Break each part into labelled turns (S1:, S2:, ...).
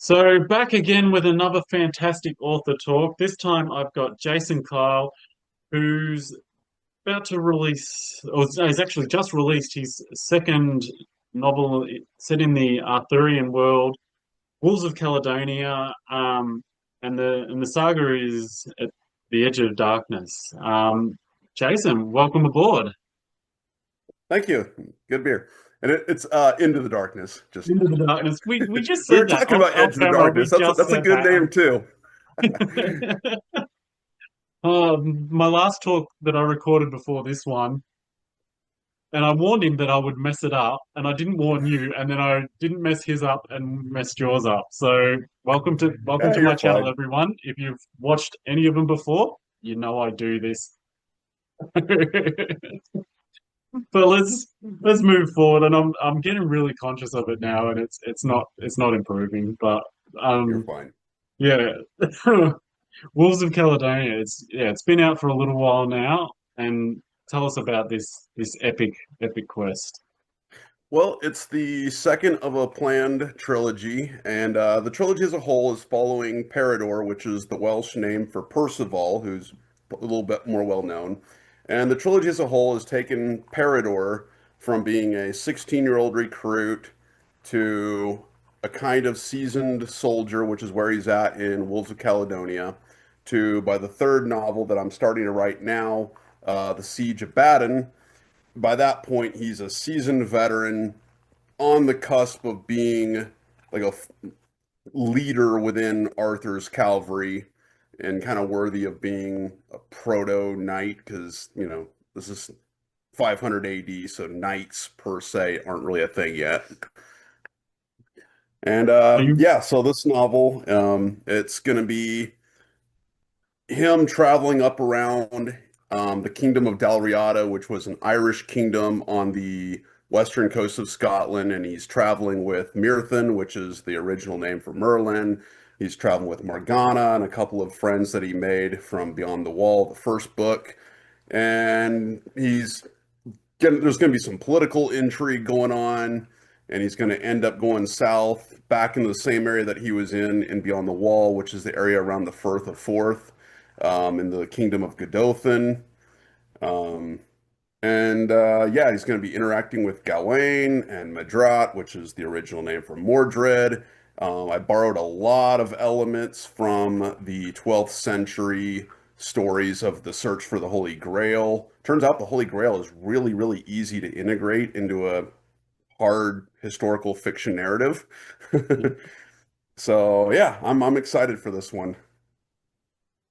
S1: So back again with another fantastic author talk. This time I've got Jason Kyle, who's about to release, or he's actually just released his second novel set in the Arthurian world, Wolves of Caledonia, and the saga is at the edge of darkness. Jason, welcome aboard.
S2: Thank you. Good beer. And it's Into the Darkness. Just
S1: Into the darkness. We just
S2: we were
S1: said that
S2: talking about
S1: off
S2: Edge of the
S1: camera.
S2: Darkness.
S1: We
S2: That's
S1: just
S2: that's a
S1: said
S2: good name too.
S1: that. My last talk that I recorded before this one, and I warned him that I would mess it up, and I didn't warn you, and then I didn't mess his up and messed yours up. So welcome
S2: Yeah,
S1: to my
S2: you're
S1: channel,
S2: fine.
S1: everyone. If you've watched any of them before, you know I do this. But let's move forward, and I'm getting really conscious of it now, and it's not improving. But
S2: You're
S1: um
S2: fine.
S1: yeah. Wolves of Caledonia. It's been out for a little while now, and tell us about this epic quest.
S2: Well, it's the second of a planned trilogy, and the trilogy as a whole is following Peridor, which is the Welsh name for Percival, who's a little bit more well known. And the trilogy as a whole has taken Peridor from being a 16-year-old recruit to a kind of seasoned soldier, which is where he's at in Wolves of Caledonia, to by the third novel that I'm starting to write now, The Siege of Badon. By that point, he's a seasoned veteran on the cusp of being like leader within Arthur's cavalry and kind of worthy of being a proto knight because, this is 500 AD, so knights per se aren't really a thing yet. And
S1: Are you
S2: yeah, so this novel, it's going to be him traveling up around the kingdom of Dalriada, which was an Irish kingdom on the western coast of Scotland, and he's traveling with Myrthin, which is the original name for Merlin. He's traveling with Morgana and a couple of friends that he made from Beyond the Wall, the first book. And there's going to be some political intrigue going on, and he's going to end up going south back into the same area that he was in Beyond the Wall, which is the area around the Firth of Forth, in the kingdom of Godolphin. Um, and yeah, he's going to be interacting with Gawain and Madrat, which is the original name for Mordred. I borrowed a lot of elements from the 12th century stories of the search for the Holy Grail. Turns out the Holy Grail is really, really easy to integrate into a hard historical fiction narrative. So yeah, I'm excited for this one.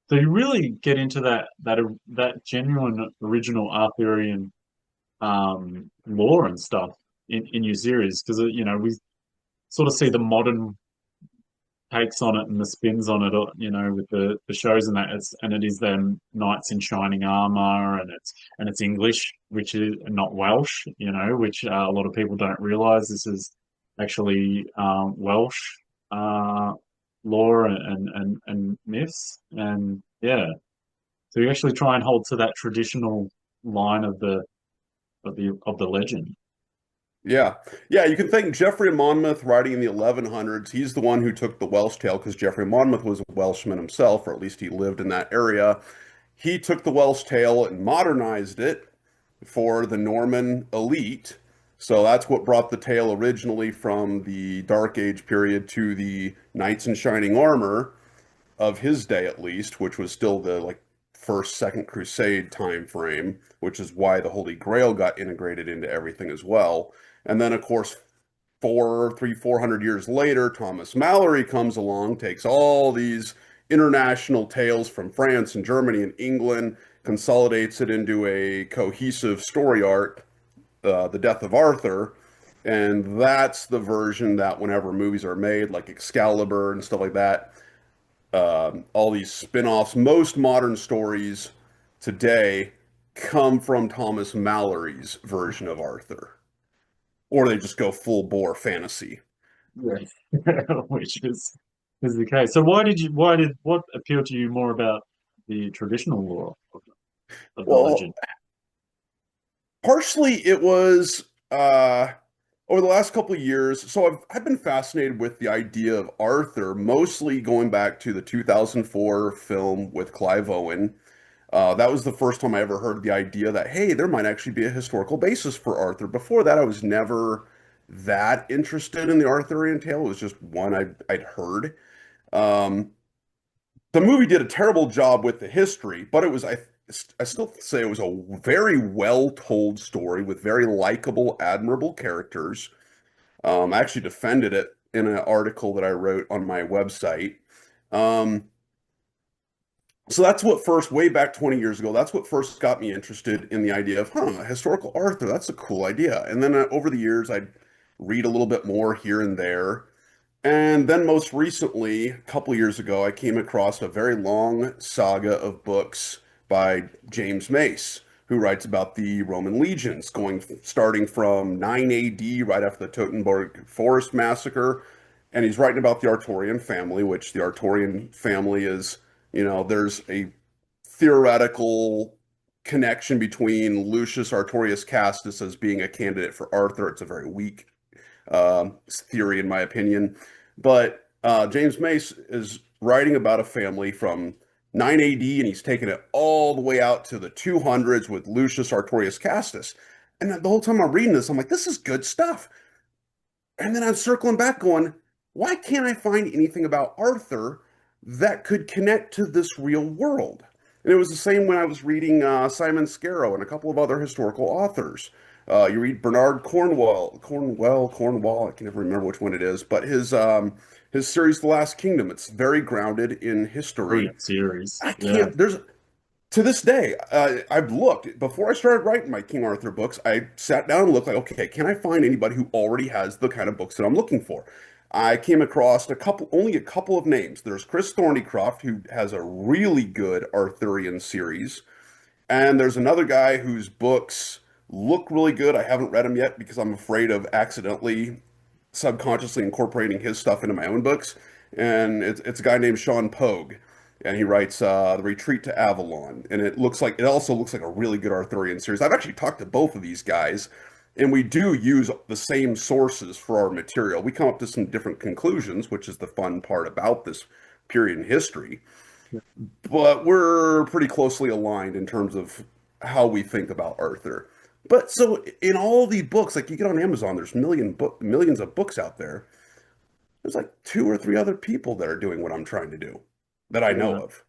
S1: so you really get into that genuine original Arthurian lore and stuff in your series because we sort of see the modern takes on it and the spins on it, with the shows and that. It is them knights in shining armor, and it's English, which is not Welsh, which a lot of people don't realize. This is actually Welsh uh, lore and myths, and yeah. So you actually try and hold to that traditional line of the legend.
S2: Yeah. Yeah, you can thank Geoffrey Monmouth writing in the 1100s. He's the one who took the Welsh tale because Geoffrey Monmouth was a Welshman himself, or at least he lived in that area. He took the Welsh tale and modernized it for the Norman elite. So that's what brought the tale originally from the Dark Age period to the knights in shining armor of his day at least, which was still the like first, second crusade time frame, which is why the Holy Grail got integrated into everything as well. And then of course, 400 years later, Thomas Mallory comes along, takes all these international tales from France and Germany and England, consolidates it into a cohesive story arc, The Death of Arthur. And that's the version that whenever movies are made, like Excalibur and stuff like that, all these spin-offs, most modern stories today come from Thomas Mallory's version of Arthur, or they just go full bore fantasy.
S1: Right. Which is the case. So what appealed to you more about the traditional lore of the
S2: Well,
S1: legend?
S2: partially it was over the last couple of years, so I've been fascinated with the idea of Arthur, mostly going back to the 2004 film with Clive Owen. That was the first time I ever heard the idea that, hey, there might actually be a historical basis for Arthur. Before that, I was never that interested in the Arthurian tale. It was just one I'd heard. Um, the movie did a terrible job with the history, but I still say it was a very well told story with very likable, admirable characters. I actually defended it in an article that I wrote on my website. Um, so that's what first, way back 20 years ago, that's what first got me interested in the idea of, historical Arthur, that's a cool idea. And then over the years, I'd read a little bit more here and there. And then most recently, a couple years ago, I came across a very long saga of books by James Mace, who writes about the Roman legions, starting from 9 AD, right after the Teutoburg Forest Massacre. And he's writing about the Arthurian family, which the Arthurian family is, there's a theoretical connection between Lucius Artorius Castus as being a candidate for Arthur. It's a very weak theory, in my opinion. But James Mace is writing about a family from 9 AD, and he's taken it all the way out to the 200s with Lucius Artorius Castus. And the whole time I'm reading this, I'm like, this is good stuff. And then I'm circling back going, why can't I find anything about Arthur that could connect to this real world? And it was the same when I was reading Simon Scarrow and a couple of other historical authors. You read Bernard Cornwell. I can never remember which one it is, but his series, The Last Kingdom. It's very grounded in history.
S1: Brilliant series.
S2: I
S1: Yeah.
S2: can't. There's to this day, I've looked before I started writing my King Arthur books. I sat down and looked like, okay, can I find anybody who already has the kind of books that I'm looking for? I came across only a couple of names. There's Chris Thornycroft, who has a really good Arthurian series, and there's another guy whose books look really good. I haven't read them yet because I'm afraid of accidentally subconsciously incorporating his stuff into my own books. And it's a guy named Sean Pogue, and he writes The Retreat to Avalon, and it also looks like a really good Arthurian series. I've actually talked to both of these guys, and we do use the same sources for our material. We come up to some different conclusions, which is the fun part about this period in history. But we're pretty closely aligned in terms of how we think about Arthur. But so in all the books, like you get on Amazon, there's millions of books out there. There's like two or three other people that are doing what I'm trying to do that I know
S1: Yeah.
S2: of.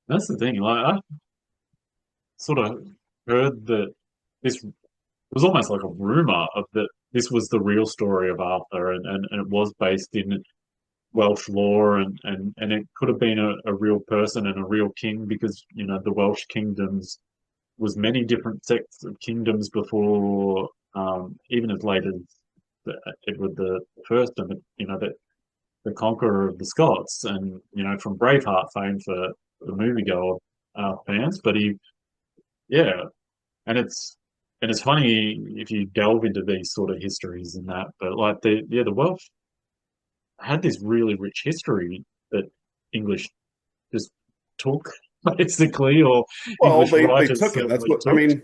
S1: That's the thing. Like I sort of heard that this was almost like a rumor of that this was the real story of Arthur, and it was based in Welsh lore, and it could have been a real person and a real king, because the Welsh kingdoms was many different sects of kingdoms before, even as late as Edward the First, and the conqueror of the Scots, and from Braveheart fame for the moviegoer fans. But yeah, and it's funny if you delve into these sort of histories and that. But like the Welsh had this really rich history that English just took basically, or
S2: Well,
S1: English
S2: they
S1: writers
S2: took it. That's
S1: certainly
S2: what I
S1: took.
S2: mean.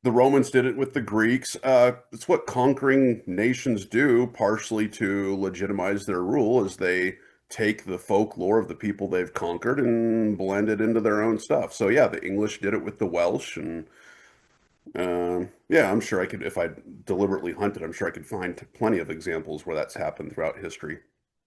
S2: The Romans did it with the Greeks. It's what conquering nations do, partially to legitimize their rule, is they take the folklore of the people they've conquered and blend it into their own stuff. So yeah, the English did it with the Welsh, and yeah, I'm sure I could, if I deliberately hunted, I'm sure I could find plenty of examples where that's happened throughout history.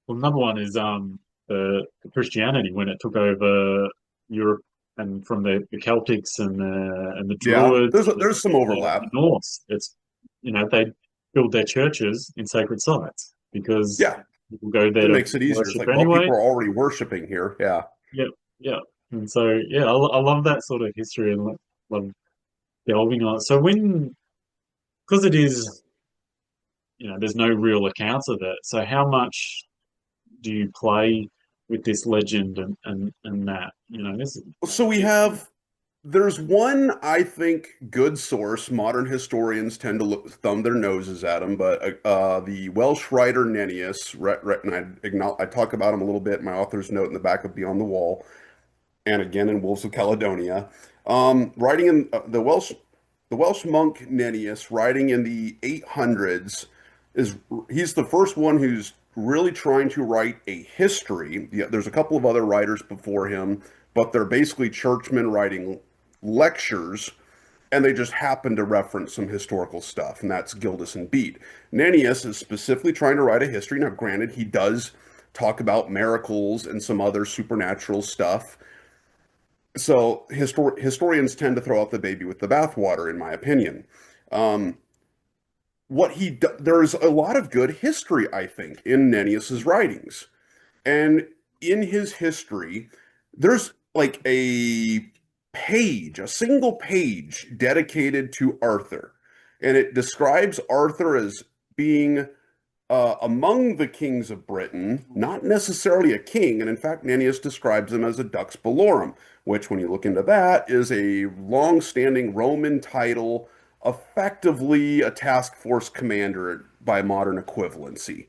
S1: Well, another one is the Christianity when it took over Europe, and from the Celtics and the
S2: Yeah,
S1: Druids
S2: there's some
S1: and the
S2: overlap.
S1: Norse. It's they build their churches in sacred sites because
S2: Yeah,
S1: people go there
S2: that
S1: to
S2: makes it easier. It's
S1: worship
S2: like, well,
S1: anyway.
S2: people are already worshiping here. Yeah.
S1: Yeah, yeah. And so yeah, I love that sort of history, and love delving on it. So because it is, there's no real accounts of it. So how much do you play with this legend and that?
S2: So there's one, I think, good source. Modern historians tend to thumb their noses at him, but the Welsh writer Nennius, and I talk about him a little bit in my author's note in the back of Beyond the Wall, and again in Wolves of Caledonia. Writing in the Welsh. the Welsh monk Nennius, writing in the 800s, is he's the first one who's really trying to write a history. Yeah, there's a couple of other writers before him, but they're basically churchmen writing lectures, and they just happen to reference some historical stuff, and that's Gildas and Bede. Nennius is specifically trying to write a history. Now, granted, he does talk about miracles and some other supernatural stuff, so historians tend to throw out the baby with the bathwater, in my opinion. Um, there's a lot of good history, I think, in Nennius's writings, and in his history, there's like a single page dedicated to Arthur, and it describes Arthur as being among the kings of Britain, not necessarily a king, and in fact, Nennius describes him as a dux bellorum, which, when you look into that, is a long-standing Roman title, effectively a task force commander by modern equivalency.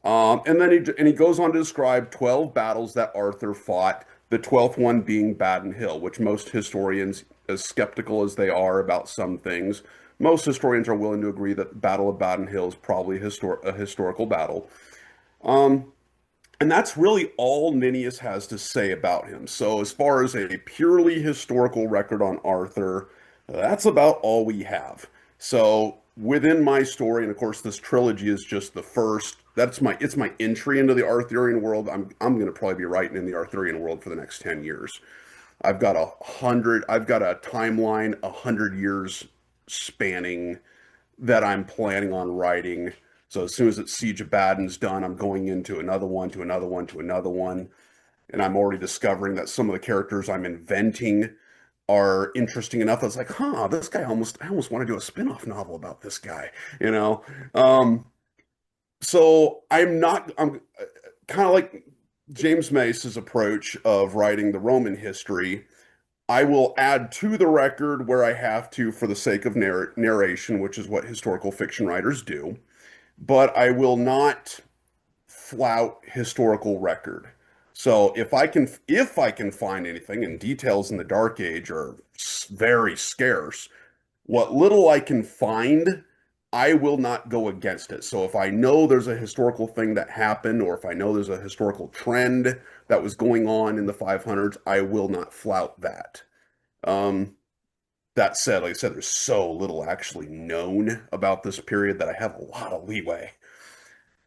S2: And then he goes on to describe 12 battles that Arthur fought, the 12th one being Baden Hill, which most historians, as skeptical as they are about some things, most historians are willing to agree that the Battle of Baden Hill is probably a historical battle. Um, and that's really all Nennius has to say about him. So, as far as a purely historical record on Arthur, that's about all we have. So, within my story, and of course, this trilogy is just the first. It's my entry into the Arthurian world. I'm going to probably be writing in the Arthurian world for the next 10 years. I've got a timeline 100 years spanning that I'm planning on writing. So as soon as it's Siege of Baden's done, I'm going into another one, to another one, to another one. And I'm already discovering that some of the characters I'm inventing are interesting enough. I was like, huh, this guy I almost want to do a spin-off novel about this guy, you know? So I'm kind of like James Mace's approach of writing the Roman history. I will add to the record where I have to for the sake of narration, which is what historical fiction writers do, but I will not flout historical record. So if I can find anything, and details in the Dark Age are very scarce, what little I can find, I will not go against it. So if I know there's a historical thing that happened, or if I know there's a historical trend that was going on in the 500s, I will not flout that. Um, that said, like I said, there's so little actually known about this period that I have a lot of leeway.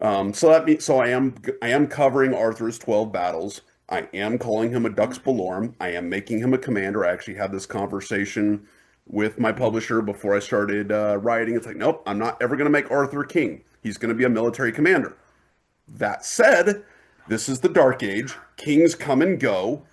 S2: So I am covering Arthur's 12 battles. I am calling him a Dux Bellorum. I am making him a commander. I actually had this conversation with my publisher before I started writing. It's like, nope, I'm not ever going to make Arthur king. He's going to be a military commander. That said, this is the Dark Age. Kings come and go.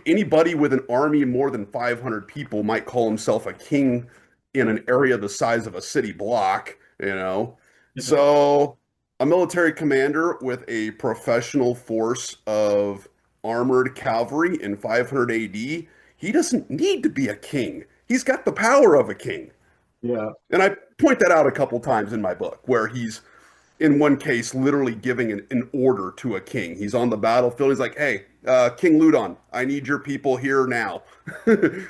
S2: Anybody with an army of more than 500 people might call himself a king in an area the size of a city block, you know. So, a military commander with a professional force of armored cavalry in 500 AD, he doesn't need to be a king. He's got the power of a king.
S1: Yeah.
S2: And I point that out a couple times in my book, where he's in one case literally giving an order to a king. He's on the battlefield. He's like, "Hey, King Ludon, I need your people here now."
S1: And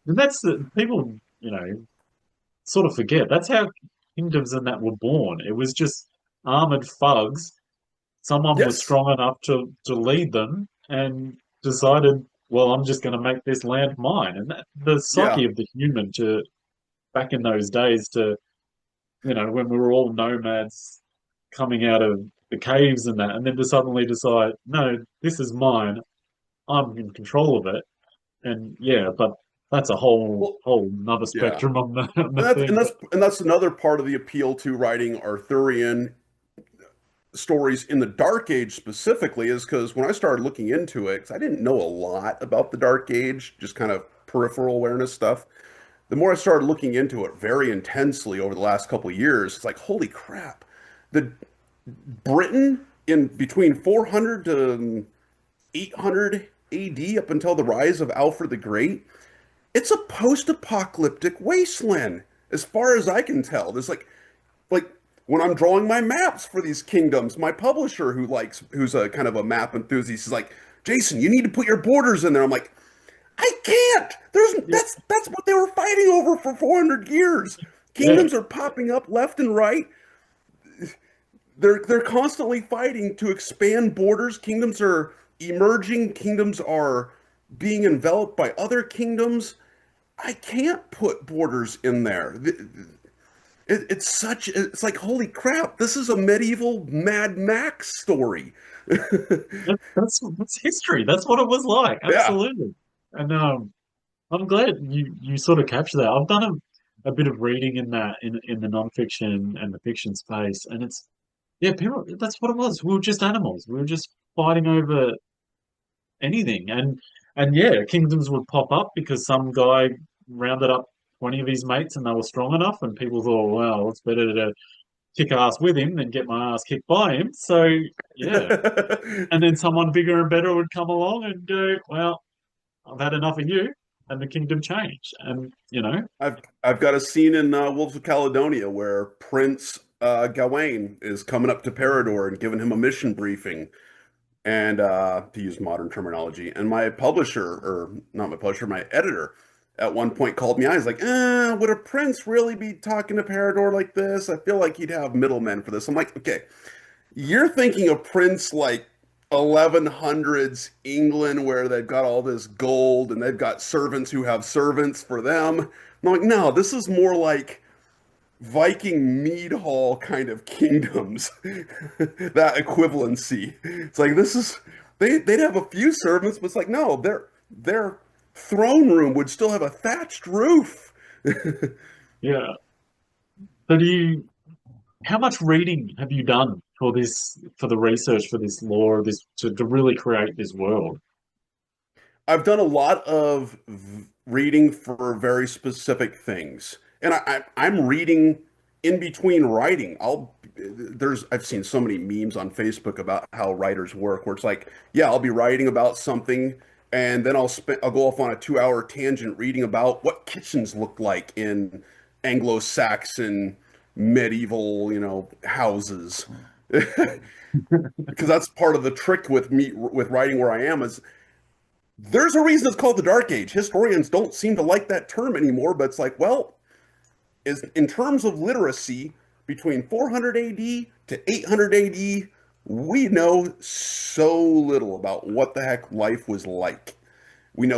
S1: that's the people, sort of forget. That's how kingdoms and that were born. It was just armored thugs. Someone was
S2: Yes.
S1: strong enough to lead them and decided, well, I'm just going to make this land mine. And that the
S2: Yeah.
S1: psyche of the human to back in those days to, when we were all nomads coming out of the caves and that, and then to suddenly decide, no, this is mine. I'm in control of it. And yeah, but that's a whole
S2: Well,
S1: whole another
S2: yeah.
S1: spectrum on the
S2: And that's and
S1: thing.
S2: that's and that's another part of the appeal to writing Arthurian stories in the Dark Age specifically, is because when I started looking into it, 'cause I didn't know a lot about the Dark Age, just kind of peripheral awareness stuff. The more I started looking into it very intensely over the last couple of years, it's like, holy crap. The Britain in between 400 to 800 AD, up until the rise of Alfred the Great, it's a post-apocalyptic wasteland, as far as I can tell. There's like when I'm drawing my maps for these kingdoms, my publisher who's a kind of a map enthusiast is like, Jason, you need to put your borders in there. I'm like, I can't. There's
S1: Yeah,
S2: that's what they were fighting over for 400 years.
S1: yeah,
S2: Kingdoms are popping up left and right. They're constantly fighting to expand borders. Kingdoms are emerging. Kingdoms are being enveloped by other kingdoms. I can't put borders in there. It's like, holy crap, this is a medieval Mad Max story.
S1: that's history. That's what it was like.
S2: Yeah.
S1: Absolutely. And I'm glad you sort of capture that. I've done a bit of reading in that in the nonfiction and the fiction space, and it's yeah, people. That's what it was. We were just animals. We were just fighting over anything, and yeah, kingdoms would pop up because some guy rounded up 20 of his mates and they were strong enough, and people thought, well, it's better to kick ass with him than get my ass kicked by him. So yeah, and then someone bigger and better would come along and go, well, I've had enough of you, and the kingdom changed. And
S2: I've got a scene in Wolves of Caledonia where Prince Gawain is coming up to Parador and giving him a mission briefing, and to use modern terminology. And my publisher, or not my publisher, my editor, at one point called me out. He's like, would a prince really be talking to Parador like this? I feel like he'd have middlemen for this. I'm like, okay, you're thinking of Prince like 1100s England where they've got all this gold and they've got servants who have servants for them. I'm like, no, this is more like Viking mead hall kind of kingdoms. That equivalency. It's like this is they'd have a few servants, but it's like no, their throne room would still have a thatched roof.
S1: yeah. So how much reading have you done for this, for the research for this lore, this to really create this world?
S2: I've done a lot of reading for very specific things, and I'm reading in between writing. I've seen so many memes on Facebook about how writers work, where it's like, yeah, I'll be writing about something, and then I'll go off on a 2 hour tangent reading about what kitchens look like in Anglo-Saxon medieval, houses. Because that's part of the trick with me with writing where I am is there's a reason it's called the Dark Age. Historians don't seem to like that term anymore, but it's like, well, is in terms of literacy between 400 AD to 800 AD, we know so little about what the heck life was like. We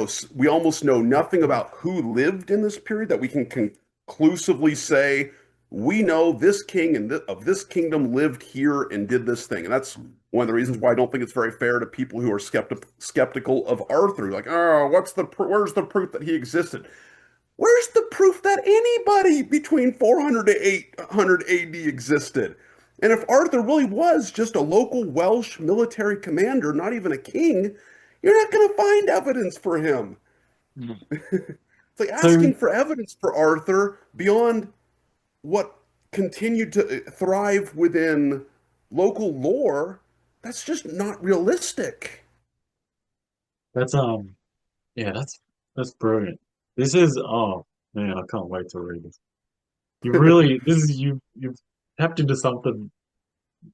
S2: almost know nothing about who lived in this period that we can conclusively say we know this king and of this kingdom lived here and did this thing. And that's one of the reasons why I don't think it's very fair to people who are skeptical of Arthur. Like, oh, where's the proof that he existed? Where's the proof that anybody between 400 to 800 AD existed? And if Arthur really was just a local Welsh military commander, not even a king, you're not going to find evidence for him.
S1: Mm.
S2: It's like
S1: So
S2: asking for evidence for Arthur beyond what continued to thrive within local lore. That's just not realistic.
S1: that's yeah, that's brilliant. This is oh man, I can't wait to read this. You really this is you've tapped into something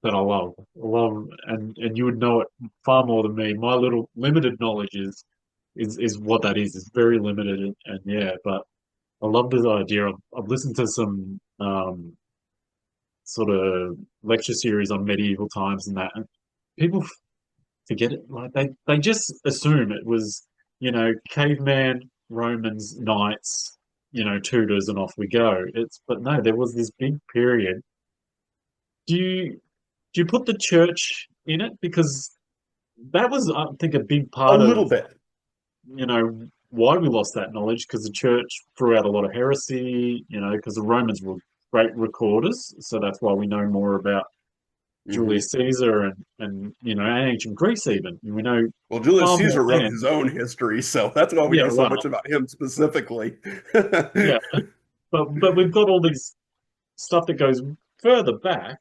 S1: that I love. I love and you would know it far more than me. My little limited knowledge is what that is. It's very limited and yeah, but I love this idea. I've listened to some sort of lecture series on medieval times and that and people forget it. Like they just assume it was, caveman, Romans, knights, Tudors, and off we go. It's but no, there was this big period. Do you do you put the church in it? Because that was, I think, a big
S2: A
S1: part
S2: little
S1: of,
S2: bit.
S1: why we lost that knowledge, because the church threw out a lot of heresy, because the Romans were great recorders, so that's why we know more about
S2: Hmm.
S1: Julius Caesar and ancient Greece even. We know
S2: Well, Julius
S1: far more
S2: Caesar wrote
S1: then.
S2: his own history, so that's why we
S1: Yeah,
S2: know so much
S1: well,
S2: about him specifically.
S1: yeah, but we've got all this stuff that goes further back,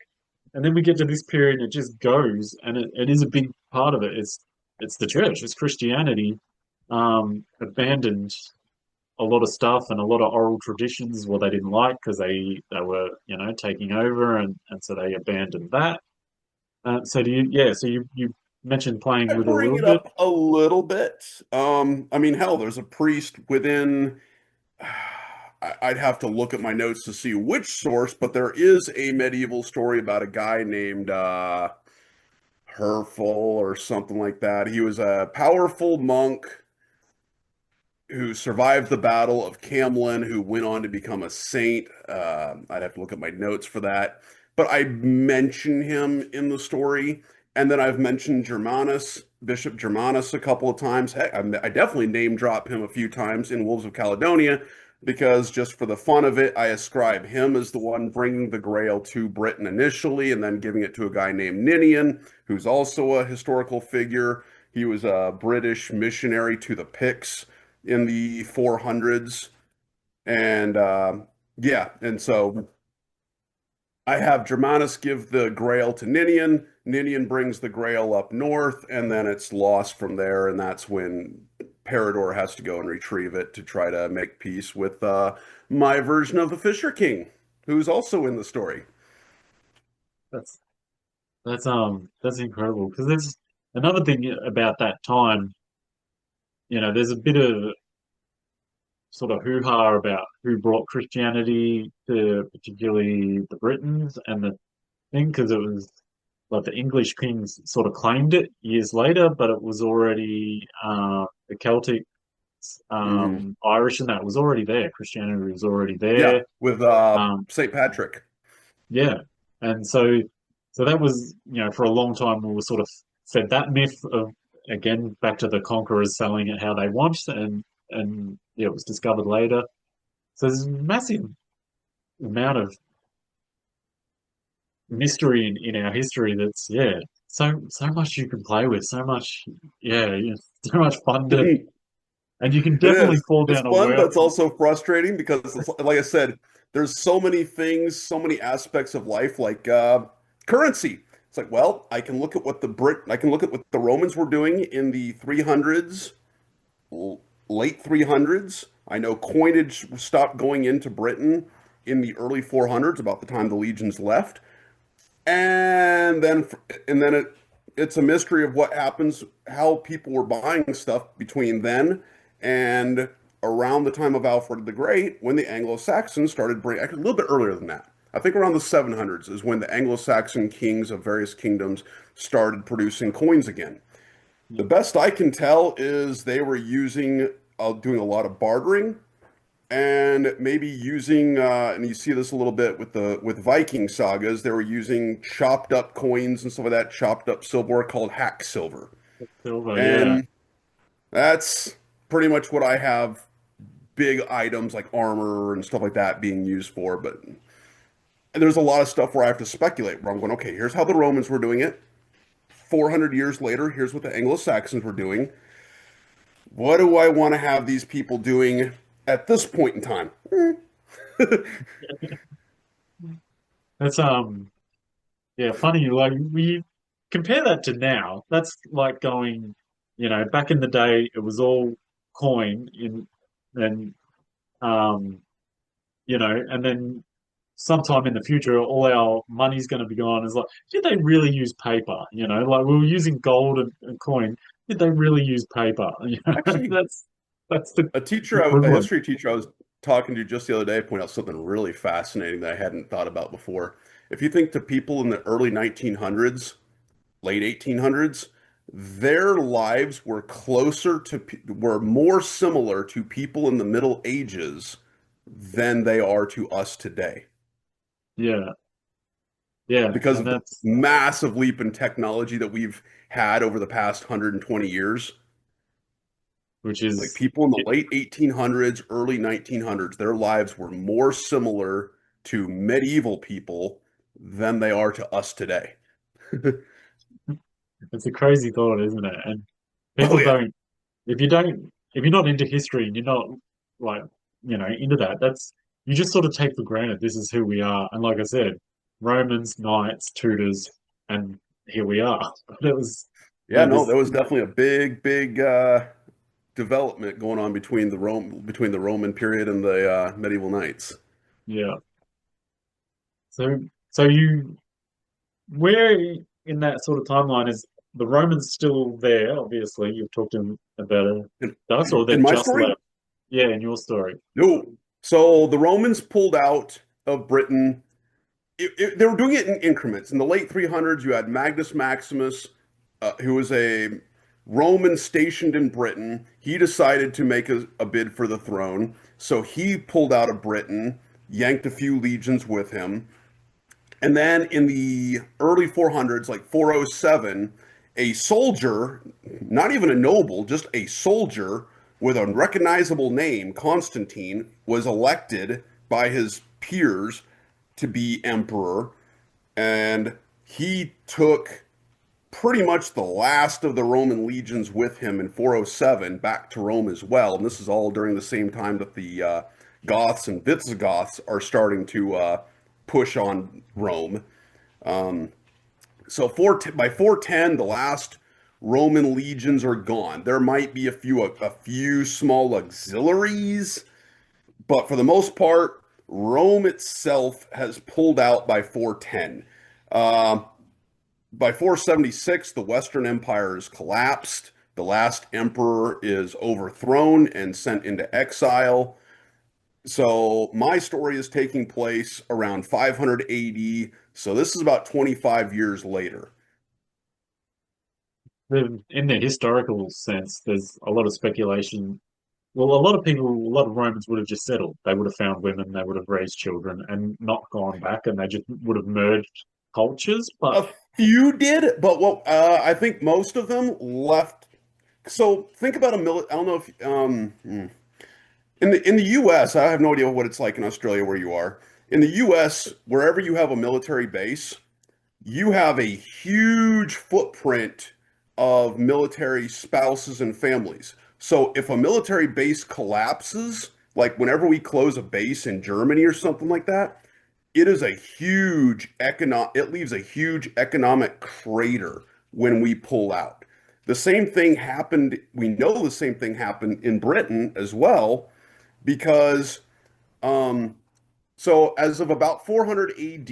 S1: and then we get to this period and it just goes, and it is a big part of it. It's the church, it's Christianity, abandoned a lot of stuff and a lot of oral traditions what they didn't like because they were taking over, and so they abandoned that. So do you, yeah, so you mentioned playing
S2: I
S1: with a
S2: bring
S1: little
S2: it
S1: bit.
S2: up a little bit. I mean, hell, there's a priest within. I'd have to look at my notes to see which source, but there is a medieval story about a guy named Herful or something like that. He was a powerful monk who survived the Battle of Camlin, who went on to become a saint. I'd have to look at my notes for that. But I mention him in the story. And then I've mentioned Germanus, Bishop Germanus, a couple of times. Heck, I definitely name drop him a few times in Wolves of Caledonia because just for the fun of it, I ascribe him as the one bringing the Grail to Britain initially and then giving it to a guy named Ninian, who's also a historical figure. He was a British missionary to the Picts in the 400s. And yeah, and so I have Germanus give the Grail to Ninian. Ninian brings the Grail up north, and then it's lost from there. And that's when Peridor has to go and retrieve it to try to make peace with my version of the Fisher King, who's also in the story.
S1: That's that's incredible because there's another thing about that time. There's a bit of sort of hoo-ha about who brought Christianity to particularly the Britons and the thing because it was like the English kings sort of claimed it years later, but it was already the Celtic,
S2: Hmm.
S1: Irish, and that was already there. Christianity was already
S2: Yeah,
S1: there.
S2: with
S1: Um,
S2: St. Patrick.
S1: yeah, and so that was for a long time we were sort of fed that myth of again back to the conquerors selling it how they want, and yeah, it was discovered later. So there's a massive amount of mystery in our history that's so much you can play with, so much so much fun to and you can
S2: It
S1: definitely
S2: is.
S1: fall
S2: It's
S1: down a
S2: fun, but
S1: well.
S2: it's also frustrating because, like I said, there's so many things, so many aspects of life, like currency. It's like, well, I can look at what the Romans were doing in the 300s, late 300s. I know coinage stopped going into Britain in the early 400s, about the time the legions left and then it's a mystery of what happens, how people were buying stuff between then and around the time of Alfred the Great, when the Anglo-Saxons started bringing, actually a little bit earlier than that. I think around the 700s is when the Anglo-Saxon kings of various kingdoms started producing coins again. The best I can tell is they were doing a lot of bartering and maybe using and you see this a little bit with the with Viking sagas, they were using chopped up coins and some of that chopped up silver called hack silver.
S1: Silver, yeah,
S2: And that's pretty much what I have big items like armor and stuff like that being used for. But there's a lot of stuff where I have to speculate where I'm going, okay, here's how the Romans were doing it. 400 years later, here's what the Anglo-Saxons were doing. What do I want to have these people doing at this point in time?
S1: that's yeah, funny. Like we compare that to now. That's like going, back in the day, it was all coin and um, and then sometime in the future, all our money's going to be gone. It's like, did they really use paper? Like we were using gold and coin. Did they really use paper?
S2: Actually,
S1: That's the
S2: a
S1: equivalent.
S2: history teacher I was talking to just the other day pointed out something really fascinating that I hadn't thought about before. If you think to people in the early 1900s, late 1800s, their lives were were more similar to people in the Middle Ages than they are to us today
S1: Yeah, yeah,
S2: because
S1: and
S2: of the
S1: that's
S2: massive leap in technology that we've had over the past 120 years.
S1: which
S2: Like
S1: is
S2: people in the late 1800s, early 1900s, their lives were more similar to medieval people than they are to us today.
S1: it's a crazy thought, isn't it? And
S2: Oh
S1: people
S2: yeah.
S1: don't if you're not into history and you're not like into that, that's you just sort of take for granted this is who we are. And like I said, Romans, Knights, Tudors, and here we are. But it was
S2: Yeah,
S1: like
S2: no,
S1: this,
S2: there was definitely a big development going on between the Roman period and the medieval knights.
S1: yeah. So so you where in that sort of timeline is? the Romans still there, obviously. You've talked about
S2: In,
S1: us, or
S2: in
S1: they've
S2: my
S1: just
S2: story,
S1: left. Yeah, in your story.
S2: no. So the Romans pulled out of Britain. They were doing it in increments. In the late 300s, you had Magnus Maximus, who was a Roman stationed in Britain. He decided to make a bid for the throne. So he pulled out of Britain, yanked a few legions with him. And then in the early 400s, like 407, a soldier, not even a noble, just a soldier with a recognizable name, Constantine, was elected by his peers to be emperor. And he took pretty much the last of the Roman legions with him in 407 back to Rome as well. And this is all during the same time that the Goths and Visigoths are starting to push on Rome. Um, so by 410, the last Roman legions are gone. There might be a few small auxiliaries, but for the most part, Rome itself has pulled out by 410. Uh, by 476, the Western Empire is collapsed. The last emperor is overthrown and sent into exile. So my story is taking place around 500 AD. So this is about 25 years later.
S1: In the historical sense, there's a lot of speculation. Well, a lot of people, a lot of Romans would have just settled. They would have found women, they would have raised children, and not gone back, and they just would have merged cultures. But
S2: A few did, but what I think most of them left. So think about a I don't know if in the U.S. I have no idea what it's like in Australia where you are. In the U.S., wherever you have a military base, you have a huge footprint of military spouses and families. So if a military base collapses, like whenever we close a base in Germany or something like that, it is a huge it leaves a huge economic crater when we pull out. The same thing happened, we know the same thing happened in Britain as well, because um, so, as of about 400 AD,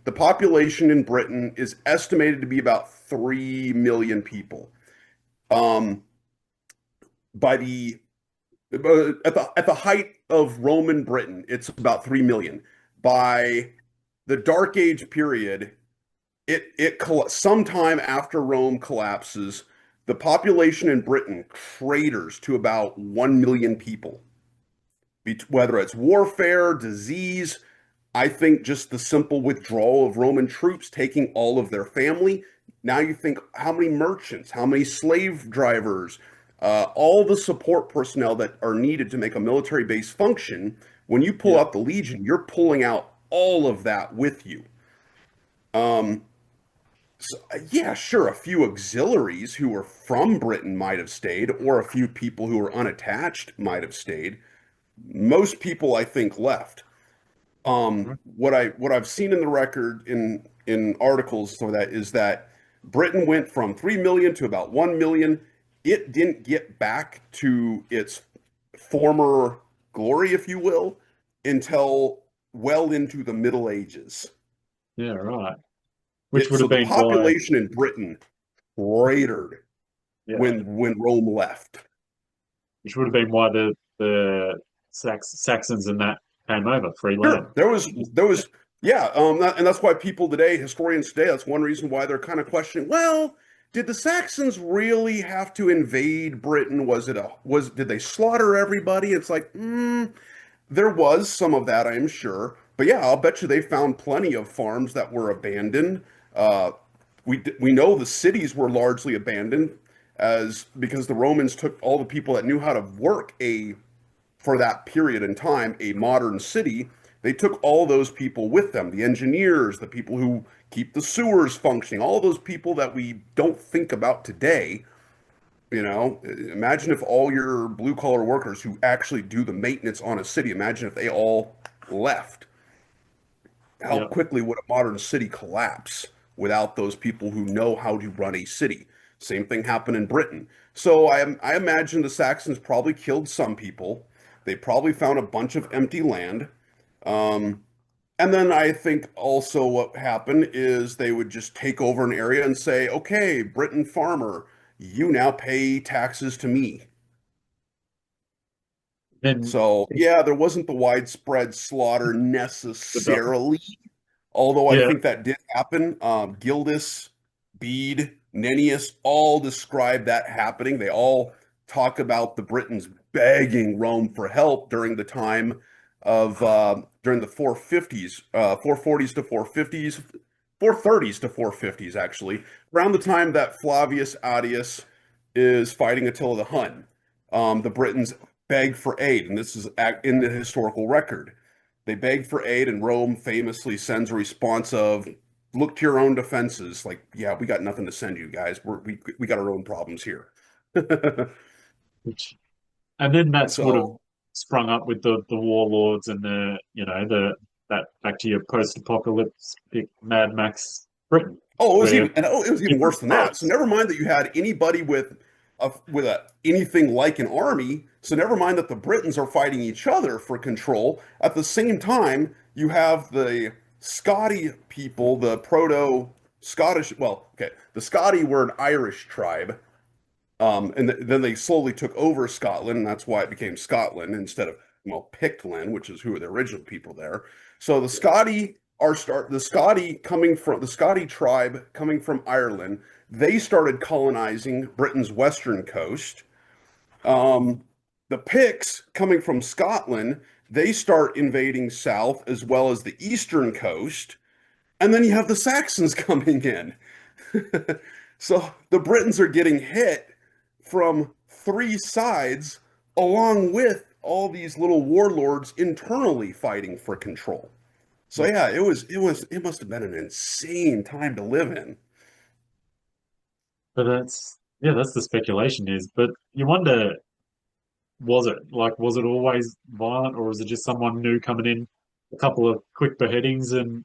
S2: the population in Britain is estimated to be about 3 million people. Um, by the at the height of Roman Britain, it's about 3 million. By the Dark Age period, sometime after Rome collapses, the population in Britain craters to about 1 million people. Whether it's warfare, disease, I think just the simple withdrawal of Roman troops taking all of their family. Now you think how many merchants, how many slave drivers, all the support personnel that are needed to make a military base function. When you pull
S1: yeah,
S2: out the Legion, you're pulling out all of that with you. Um, yeah, sure, a few auxiliaries who were from Britain might have stayed, or a few people who were unattached might have stayed. Most people, I think, left. What I've seen in the record in articles for that is that Britain went from 3 million to about 1 million. It didn't get back to its former glory, if you will, until well into the Middle Ages.
S1: yeah, right. Which would
S2: So
S1: have
S2: the
S1: been why,
S2: population in Britain cratered
S1: yeah,
S2: when Rome left.
S1: which would have been why the Saxons and that came over, free land.
S2: Sure, there was yeah, and that's why people today, historians today, that's one reason why they're kind of questioning. Well, did the Saxons really have to invade Britain? Did they slaughter everybody? It's like, there was some of that, I'm sure, but yeah, I'll bet you they found plenty of farms that were abandoned. Uh, we know the cities were largely abandoned as because the Romans took all the people that knew how to work a for that period in time, a modern city, they took all those people with them, the engineers, the people who keep the sewers functioning, all those people that we don't think about today. Imagine if all your blue collar workers who actually do the maintenance on a city, imagine if they all left. How
S1: Yeah,
S2: quickly would a modern city collapse without those people who know how to run a city? Same thing happened in Britain. So I imagine the Saxons probably killed some people. They probably found a bunch of empty land. Um, And then I think also what happened is they would just take over an area and say, okay, Britain farmer, you now pay taxes to me.
S1: Then
S2: So, yeah, there wasn't the widespread slaughter
S1: the
S2: necessarily, although I
S1: yeah,
S2: think that did happen. Gildas, Bede, Nennius all describe that happening. They all talk about the Britons begging Rome for help during the time of during the 450s, 440s to 450s, 430s to 450s, actually, around the time that Flavius Attius is fighting Attila the Hun. The Britons beg for aid, and this is in the historical record. They beg for aid, and Rome famously sends a response of, "Look to your own defenses." Like, yeah, we got nothing to send you guys. We got our own problems here.
S1: which and then that's would have
S2: So,
S1: sprung up with the warlords and the that back to your post-apocalyptic Mad Max Britain, where
S2: it was even
S1: different
S2: worse than that. So
S1: tribes.
S2: never mind that you had anybody with a anything like an army. So never mind that the Britons are fighting each other for control. At the same time, you have the Scotty people, the proto Scottish. Well, okay, the Scotty were an Irish tribe. Then they slowly took over Scotland, and that's why it became Scotland instead of, well, Pictland, which is who were the original people there. So the Scotty coming from the Scotty tribe coming from Ireland. They started colonizing Britain's western coast. Um, the Picts coming from Scotland, they start invading south as well as the eastern coast. And then you have the Saxons coming in. So the Britons are getting hit from three sides, along with all these little warlords internally fighting for control. So yeah, it must have been an insane time to live in.
S1: But that's the speculation is. But you wonder, was it always violent, or was it just someone new coming in, a couple of quick beheadings, and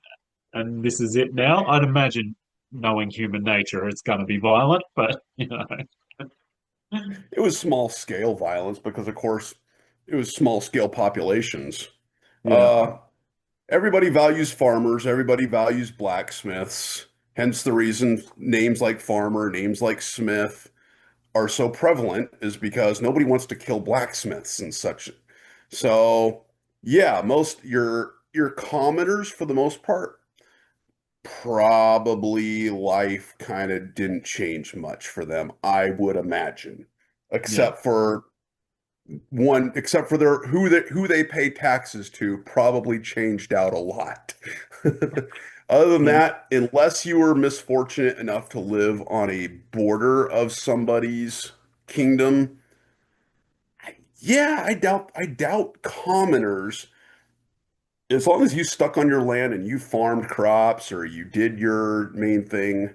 S1: this is it now? I'd imagine, knowing human nature, it's going to be violent, but
S2: It was small scale violence because, of course, it was small scale populations.
S1: yeah,
S2: Uh, Everybody values farmers, everybody values blacksmiths. Hence the reason names like farmer, names like smith are so prevalent is because nobody wants to kill blacksmiths and such. So, yeah, most your commoners for the most part, probably life kind of didn't change much for them, I would imagine.
S1: yeah,
S2: Except for except for their who they pay taxes to probably changed out a lot. Other than
S1: yeah.
S2: that, unless you were misfortunate enough to live on a border of somebody's kingdom, yeah, I doubt commoners, as long as you stuck on your land and you farmed crops or you did your main thing,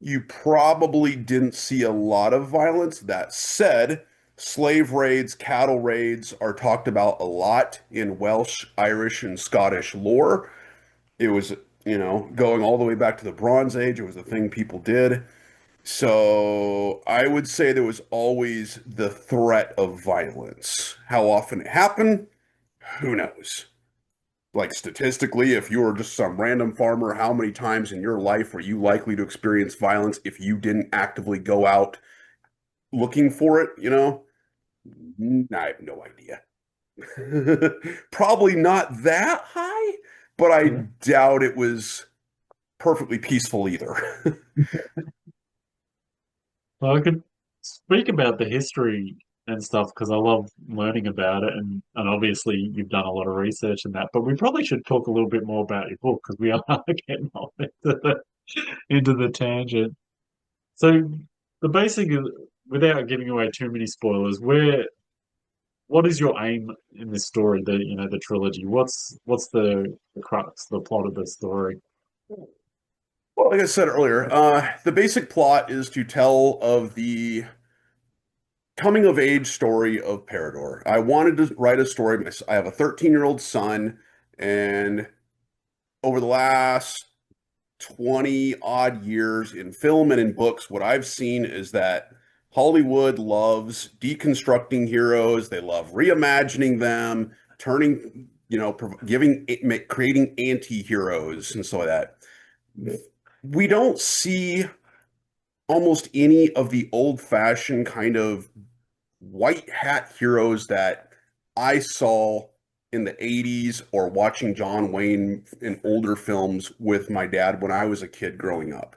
S2: you probably didn't see a lot of violence. That said, slave raids, cattle raids are talked about a lot in Welsh, Irish, and Scottish lore. It was, going all the way back to the Bronze Age. It was a thing people did. So I would say there was always the threat of violence. How often it happened, who knows? Like statistically, if you were just some random farmer, how many times in your life were you likely to experience violence if you didn't actively go out looking for it? I have no idea. Probably not that high, but I
S1: Yeah.
S2: doubt it was perfectly peaceful either.
S1: Well, I could speak about the history and stuff because I love learning about it, and obviously you've done a lot of research in that. But we probably should talk a little bit more about your book because we are getting off into the tangent. So the basic, without giving away too many spoilers, what is your aim in this story? The trilogy. What's the crux, the plot of the story?
S2: Well, like I said earlier, the basic plot is to tell of the coming of age story of Parador. I wanted to write a story. I have a 13-year-old son, and over the last 20 odd years in film and in books, what I've seen is that Hollywood loves deconstructing heroes. They love reimagining them, turning creating anti-heroes and so like that. We don't see almost any of the old-fashioned kind of white hat heroes that I saw in the 80s or watching John Wayne in older films with my dad when I was a kid growing up.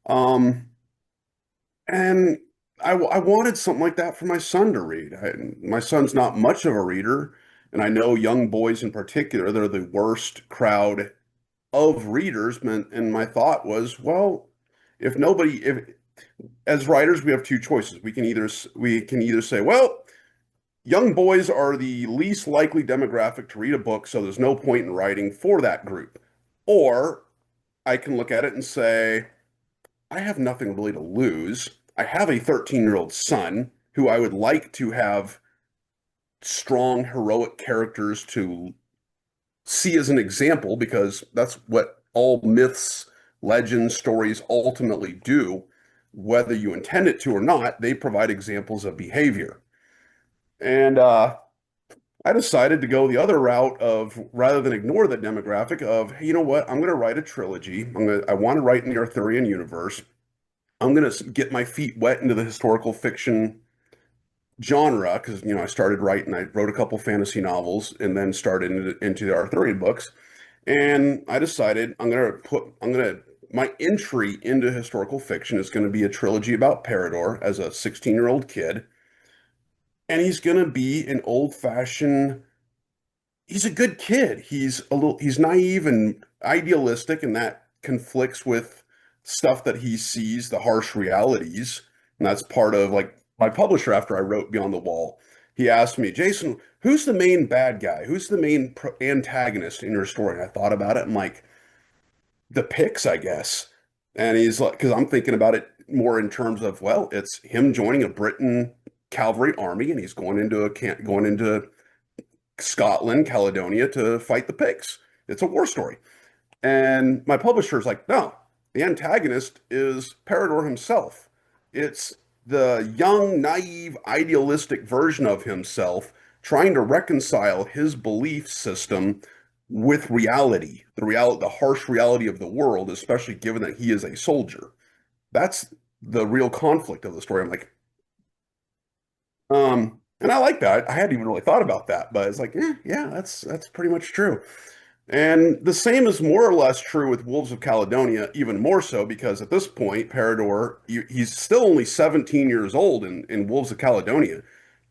S2: Um, and I wanted something like that for my son to read. My son's not much of a reader, and I know young boys in particular, they're the worst crowd of readers. And my thought was, well, if as writers we have two choices. We can either say, well, young boys are the least likely demographic to read a book, so there's no point in writing for that group. Or I can look at it and say, I have nothing really to lose. I have a 13-year-old son who I would like to have strong, heroic characters to see as an example because that's what all myths, legends, stories ultimately do. Whether you intend it to or not, they provide examples of behavior. And I decided to go the other route of rather than ignore the demographic of, hey, you know what? I'm going to write a trilogy. I want to write in the Arthurian universe. I'm going to get my feet wet into the historical fiction genre because I started writing. I wrote a couple fantasy novels and then started into the Arthurian books. And I decided my entry into historical fiction is going to be a trilogy about Parador as a 16-year-old kid, and he's going to be an old-fashioned he's a good kid. He's naive and idealistic, and that conflicts with stuff that he sees, the harsh realities. And that's part of like my publisher after I wrote Beyond the Wall. He asked me, Jason, who's the main bad guy? Who's the main antagonist in your story? And I thought about it. I'm like, the Picts, I guess. And he's like, because I'm thinking about it more in terms of, well, it's him joining a Britain cavalry army, and he's going into Scotland, Caledonia to fight the Picts. It's a war story. And my publisher's like, no, the antagonist is Parador himself. It's the young, naive, idealistic version of himself trying to reconcile his belief system with the harsh reality of the world, especially given that he is a soldier. That's the real conflict of the story. I'm like, and I like that. I hadn't even really thought about that, but it's like, yeah, that's pretty much true. And the same is more or less true with Wolves of Caledonia, even more so because at this point, Parador, he's still only 17 years old in Wolves of Caledonia.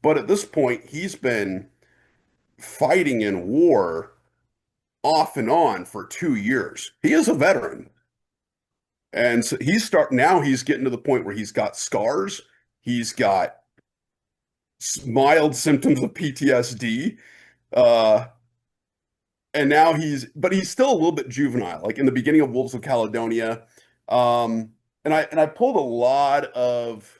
S2: But at this point, he's been fighting in war off and on for 2 years. He is a veteran. And so he's getting to the point where he's got scars. He's got mild symptoms of PTSD. Uh, and now he's still a little bit juvenile. Like in the beginning of Wolves of Caledonia, and I pulled a lot of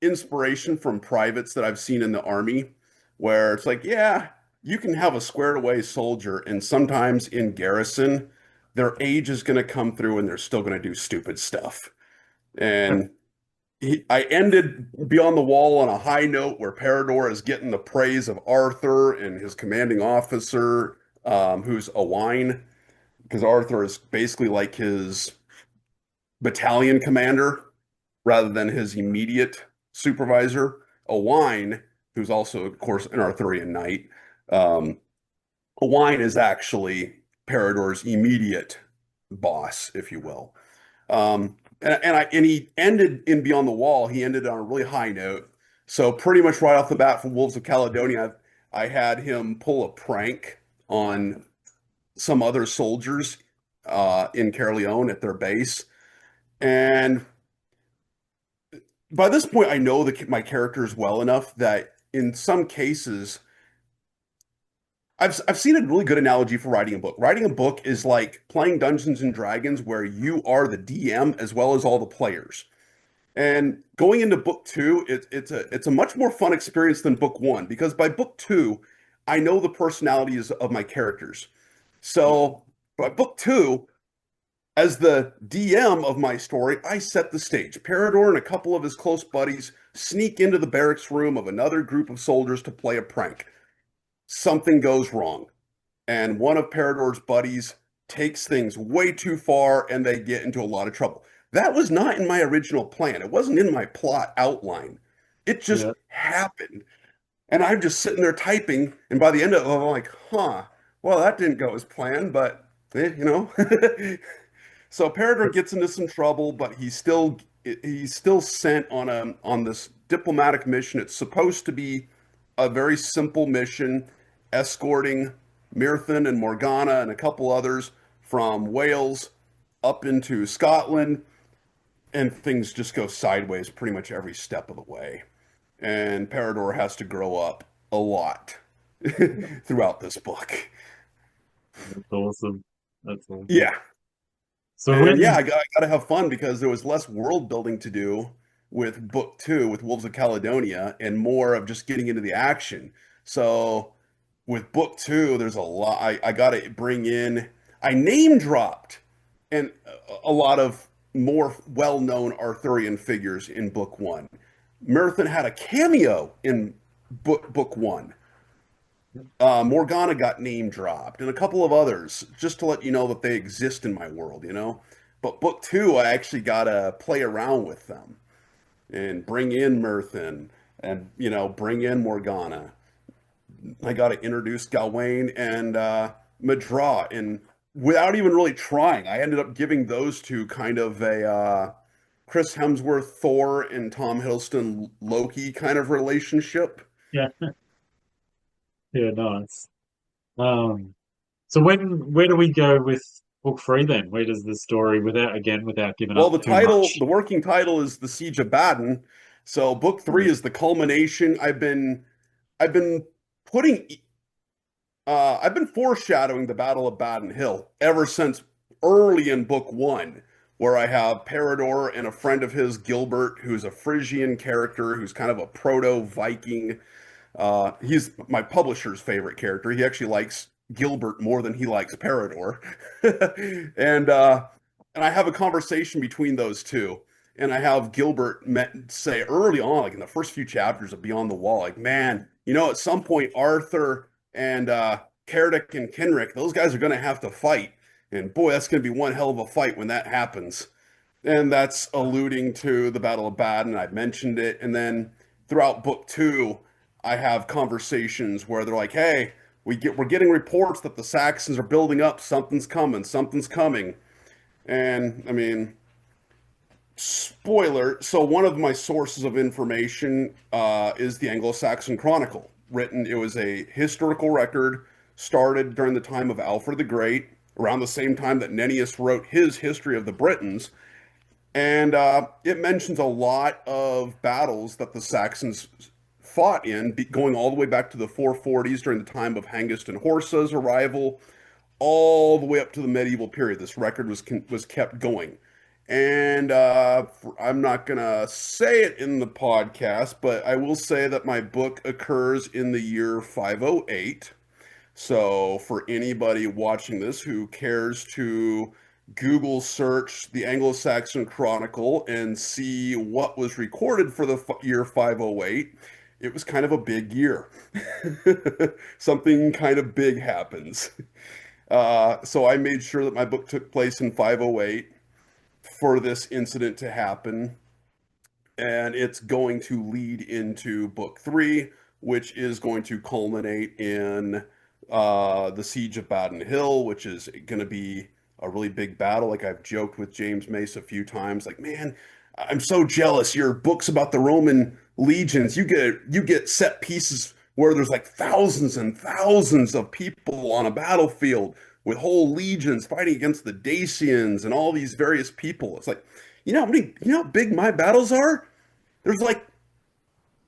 S2: inspiration from privates that I've seen in the army, where it's like, yeah, you can have a squared away soldier, and sometimes in garrison, their age is going to come through, and they're still going to do stupid stuff. And I ended Beyond the Wall on a high note where Parador is getting the praise of Arthur and his commanding officer, who's a wine, because Arthur is basically like his battalion commander rather than his immediate supervisor. A wine, who's also, of course, an Arthurian knight. Um, a wine is actually Parador's immediate boss, if you will. And he ended in Beyond the Wall. He ended on a really high note. So pretty much right off the bat from Wolves of Caledonia, I had him pull a prank on some other soldiers in Caerleon at their base. And by this point, I know my characters well enough that in some cases, I've seen a really good analogy for writing a book. Writing a book is like playing Dungeons and Dragons, where you are the DM as well as all the players. And going into book two, it's a much more fun experience than book one because by book two, I know the personalities of my characters. So by book two, as the DM of my story, I set the stage. Parador and a couple of his close buddies sneak into the barracks room of another group of soldiers to play a prank. something goes wrong, and one of Parador's buddies takes things way too far, and they get into a lot of trouble. That was not in my original plan. It wasn't in my plot outline. It just
S1: Yeah.
S2: happened. And I'm just sitting there typing, and by the end of it, I'm like, huh, well, that didn't go as planned, but you know. So Parador gets into some trouble, but he's still sent on this diplomatic mission. It's supposed to be a very simple mission, escorting Myrthin and Morgana and a couple others from Wales up into Scotland, and things just go sideways pretty much every step of the way. And Parador has to grow up a lot throughout this book.
S1: That's awesome. That's awesome.
S2: Yeah.
S1: So
S2: And yeah,
S1: when
S2: I got to have fun because there was less world building to do with book two, with Wolves of Caledonia, and more of just getting into the action. So with book two, there's a lot. I got to bring in, I name dropped and a lot of more well-known Arthurian figures in book one. Marathon had a cameo in book one. Morgana got name dropped, and a couple of others, just to let you know that they exist in my world, you know. But book two, I actually gotta play around with them and bring in Myrthin and bring in Morgana. I gotta introduce Gawain and Madra, and without even really trying, I ended up giving those two kind of a Chris Hemsworth Thor and Tom Hiddleston Loki kind of relationship.
S1: yeah, yeah, nice. Um, so where do we go with book three then? Where does the story, without giving
S2: Well,
S1: up
S2: the
S1: too
S2: title,
S1: much?
S2: the working title is The Siege of Baden. So book three
S1: Yeah,
S2: is the culmination. I've been putting I've been foreshadowing the Battle of Baden Hill ever since early in book one, where I have Parador and a friend of his, Gilbert, who's a Frisian character who's kind of a proto-Viking. He's my publisher's favorite character. He actually likes Gilbert more than he likes Parador. and uh, and I have a conversation between those two. And I have Gilbert say early on, like in the first few chapters of Beyond the Wall, like, man, at some point Arthur and Cerdic and Kenric, those guys are going to have to fight. And boy, that's going to be one hell of a fight when that happens. And that's alluding to the Battle of Baden. I mentioned it. And then throughout book two, I have conversations where they're like, hey, we're getting reports that the Saxons are building up. Something's coming. Something's coming. And I mean, spoiler. So one of my sources of information is the Anglo-Saxon Chronicle. It was a historical record started during the time of Alfred the Great, around the same time that Nennius wrote his History of the Britons. And it mentions a lot of battles that the Saxons fought in, going all the way back to the 440s during the time of Hengist and Horsa's arrival, all the way up to the medieval period. This record was kept going. And I'm not gonna say it in the podcast, but I will say that my book occurs in the year 508. So, for anybody watching this who cares to Google search the Anglo-Saxon Chronicle and see what was recorded for the year 508, it was kind of a big year. Something kind of big happens. So, I made sure that my book took place in 508 for this incident to happen, and it's going to lead into book three, which is going to culminate in the Siege of Baden Hill, which is going to be a really big battle. Like I've joked with James Mace a few times, like, man, I'm so jealous. Your books about the Roman legions, you get set pieces where there's like thousands and thousands of people on a battlefield with whole legions fighting against the Dacians and all these various people. It's like, how big my battles are? There's like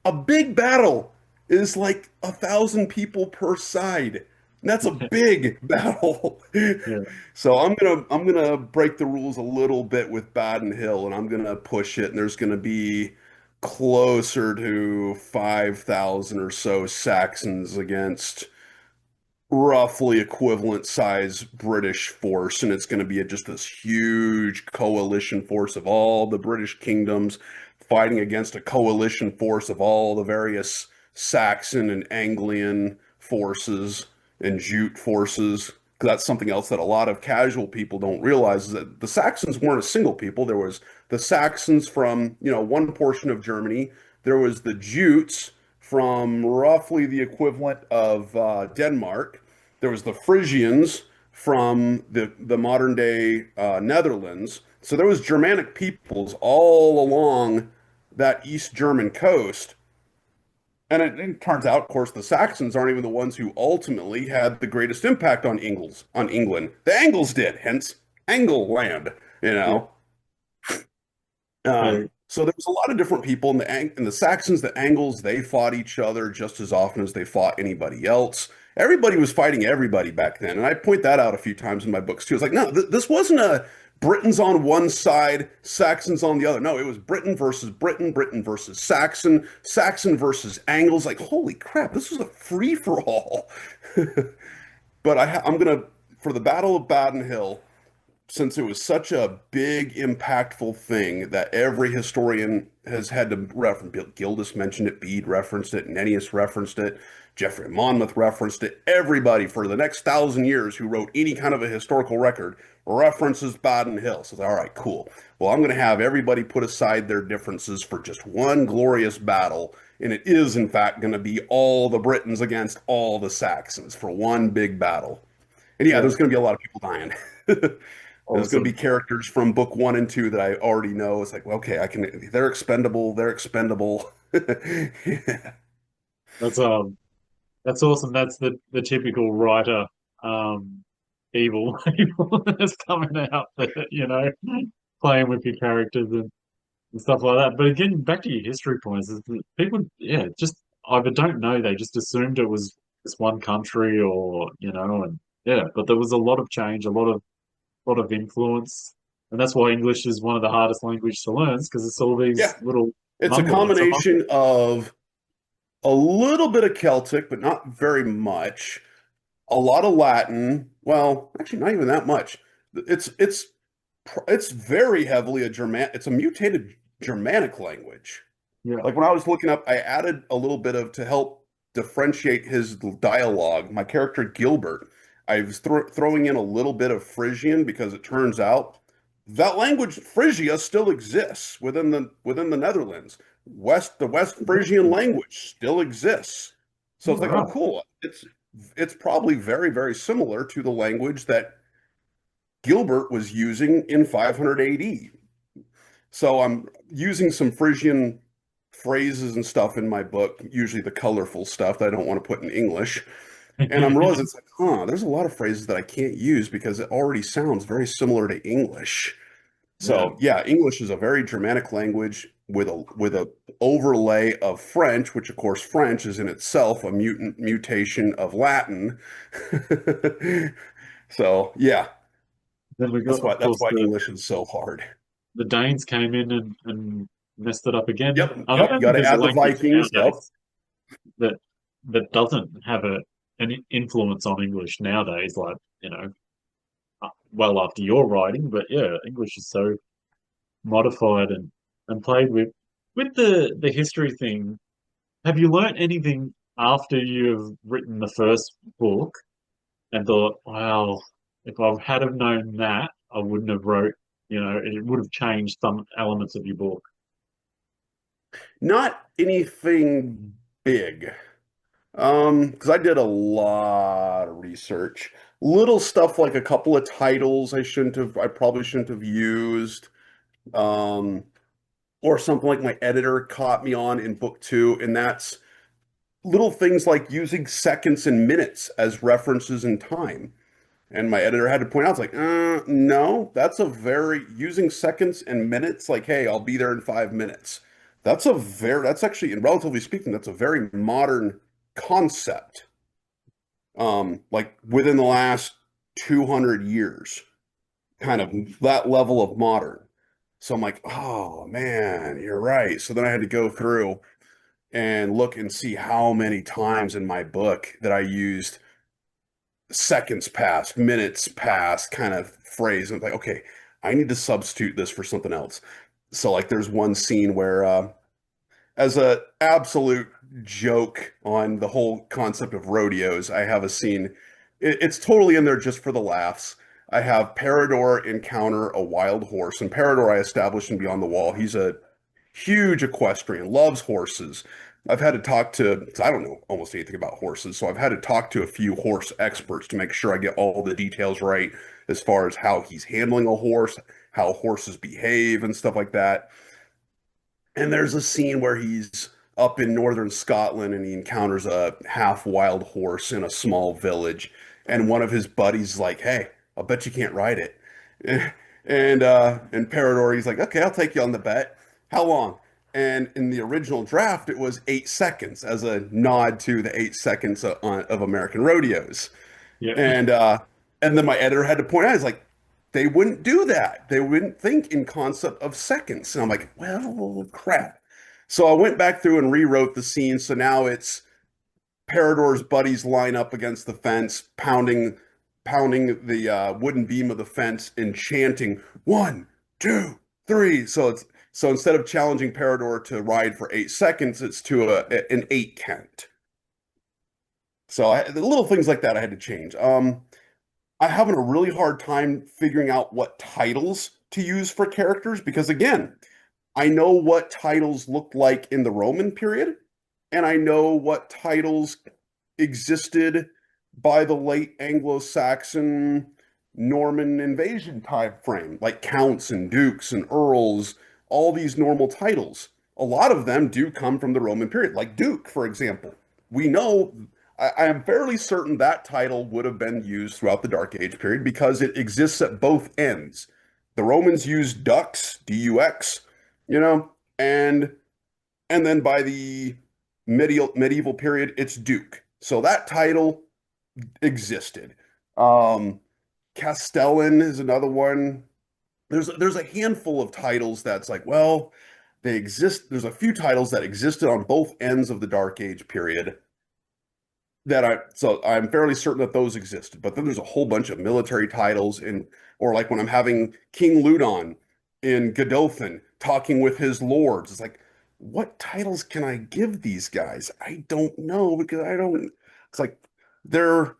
S2: a big battle is like 1,000 people per side. And that's a big battle.
S1: yeah,
S2: So I'm gonna break the rules a little bit with Baden Hill, and I'm gonna push it, and there's gonna be closer to 5,000 or so Saxons against roughly equivalent size British force, and it's going to be just this huge coalition force of all the British kingdoms fighting against a coalition force of all the various Saxon and Anglian forces and Jute forces. 'Cause that's something else that a lot of casual people don't realize is that the Saxons weren't a single people. There was the Saxons from, one portion of Germany. There was the Jutes from roughly the equivalent of Denmark. There was the Frisians from the modern day Netherlands. So there was Germanic peoples all along that East German coast. And it turns out, of course, the Saxons aren't even the ones who ultimately had the greatest impact on England. The Angles did, hence Angleland, you
S1: Yeah.
S2: know.
S1: So,
S2: So there was a lot of different people in the Saxons, the Angles, they fought each other just as often as they fought anybody else. Everybody was fighting everybody back then, and I point that out a few times in my books too. It's like, no, this wasn't a Britons on one side, Saxons on the other. No, it was Britain versus Britain, Britain versus Saxon, Saxon versus Angles. Like, holy crap, this was a free for all. But I'm gonna for the Battle of Baden Hill, since it was such a big, impactful thing that every historian has had to reference. Gildas mentioned it, Bede referenced it, Nennius referenced it, Geoffrey of Monmouth referenced it. Everybody for the next 1,000 years who wrote any kind of a historical record references Baden Hill. So, all right, cool. Well, I'm going to have everybody put aside their differences for just one glorious battle. And it is, in fact, going to be all the Britons against all the Saxons for one big battle. And yeah,
S1: yeah,
S2: there's going to be a lot of people dying. There's going to be
S1: awesome.
S2: characters from book one and two that I already know. It's like, well, okay, I can. They're expendable. They're expendable. Yeah.
S1: That's um that's awesome. That's the typical writer um evil evil that's coming out there, playing with your characters and stuff like that. But again, back to your history points, is that people, yeah, just either don't know, they just assumed it was this one country, or and yeah, but there was a lot of change, a lot of influence, and that's why English is one of the hardest languages to learn, because it's all
S2: Yeah.
S1: these little
S2: It's a
S1: mumble. It's a mumble.
S2: combination of a little bit of Celtic, but not very much. A lot of Latin. Well, actually, not even that much. It's it's it's very heavily a German. It's a mutated Germanic language.
S1: Yeah.
S2: Like when I was looking up, I added a little bit of to help differentiate his dialogue. My character Gilbert, I was throwing in a little bit of Frisian because it turns out that language Frisia still exists within the Netherlands. The West Frisian language still exists. So
S1: All
S2: it's like, oh,
S1: right.
S2: cool. It's probably very, very similar to the language that Gilbert was using in 500 AD. So I'm using some Frisian phrases and stuff in my book, usually the colorful stuff that I don't want to put in English. And I'm realizing it's like, there's a lot of phrases that I can't use because it already sounds very similar to English.
S1: Yeah.
S2: So yeah, English is a very Germanic language with a overlay of French, which of course French is in itself a mutation of Latin. So yeah,
S1: Then we got,
S2: that's why
S1: of
S2: that's
S1: course,
S2: why
S1: the
S2: English is so hard.
S1: the Danes came in and messed it up again.
S2: Yep,
S1: I
S2: yep.
S1: don't
S2: You got
S1: think
S2: to
S1: there's a
S2: add the
S1: language
S2: Vikings. Yep.
S1: nowadays that doesn't have an influence on English nowadays, like, well after your writing. But yeah, English is so modified and played with. With the history thing, have you learnt anything after you've written the first book and thought, wow, if I had have known that, I wouldn't have wrote, it would have changed some elements of your book.
S2: Not anything big. Because I did a lot of research. Little stuff like a couple of titles I probably shouldn't have used. Um, or something like my editor caught me on in book two, and that's little things like using seconds and minutes as references in time. And my editor had to point out, it's like, no, using seconds and minutes, like, hey, I'll be there in 5 minutes. That's actually, and relatively speaking, that's a very modern concept. Like within the last 200 years, kind of that level of modern. So I'm like, oh man, you're right. So then I had to go through and look and see how many times in my book that I used seconds past, minutes past kind of phrase. And I'm like, okay, I need to substitute this for something else. So like there's one scene where as a absolute joke on the whole concept of rodeos. I have a scene. It's totally in there just for the laughs. I have Parador encounter a wild horse, and Parador I established in Beyond the Wall. He's a huge equestrian, loves horses. I've had to talk to, 'cause I don't know almost anything about horses, so I've had to talk to a few horse experts to make sure I get all the details right as far as how he's handling a horse, how horses behave, and stuff like that. And there's a scene where he's up in northern Scotland and he encounters a half wild horse in a small village. And one of his buddies is like, "Hey, I'll bet you can't ride it." And Parador, he's like, "Okay, I'll take you on the bet. How long?" And in the original draft, it was 8 seconds as a nod to the 8 seconds of American rodeos.
S1: Yeah.
S2: And uh, and then my editor had to point out, he's like, they wouldn't do that. They wouldn't think in concept of seconds. And I'm like, well, crap. So I went back through and rewrote the scene. So now it's Parador's buddies line up against the fence, pounding the wooden beam of the fence and chanting 1, 2, 3. So instead of challenging Parador to ride for 8 seconds, it's to an 8 count. So the little things like that I had to change. I'm having a really hard time figuring out what titles to use for characters because, again, I know what titles looked like in the Roman period, and I know what titles existed by the late Anglo-Saxon Norman invasion time frame, like counts and dukes and earls, all these normal titles. A lot of them do come from the Roman period, like Duke, for example. We know I am fairly certain that title would have been used throughout the Dark Age period because it exists at both ends. The Romans used dux, D-U-X, you know, and then by the medieval period, it's Duke. So that title existed. Um, Castellan is another one. There's a handful of titles that's like, well, they exist. There's a few titles that existed on both ends of the Dark Age period so I'm fairly certain that those existed. But then there's a whole bunch of military titles or like when I'm having King Ludon in Godolphin talking with his lords, it's like, what titles can I give these guys? I don't know because I don't. It's like they're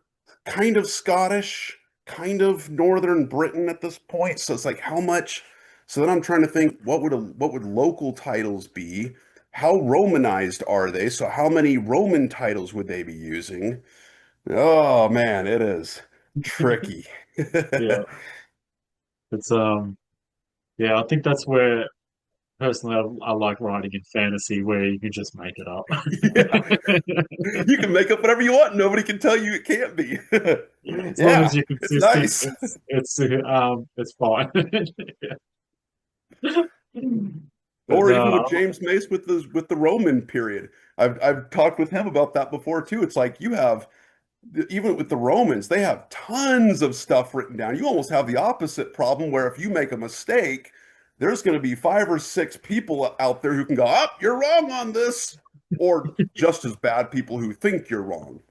S2: kind of Scottish, kind of Northern Britain at this point. So it's like how much. So then I'm trying to think what would local titles be? How Romanized are they? So how many Roman titles would they be using? Oh man, it is tricky.
S1: Yeah. It's yeah, I think that's where personally I like writing in fantasy where you can just make it up.
S2: Yeah, you can make up whatever you want. Nobody can tell you it can't be.
S1: As long as
S2: Yeah,
S1: you're
S2: it's
S1: consistent,
S2: nice.
S1: it's fine. But
S2: Or even
S1: no,
S2: with James Mace with the Roman period. I've talked with him about that before too. It's like you have even with the Romans, they have tons of stuff written down. You almost have the opposite problem where if you make a mistake, there's going to be 5 or 6 people out there who can go, "Up, you're wrong on this," or just as bad people who think you're wrong.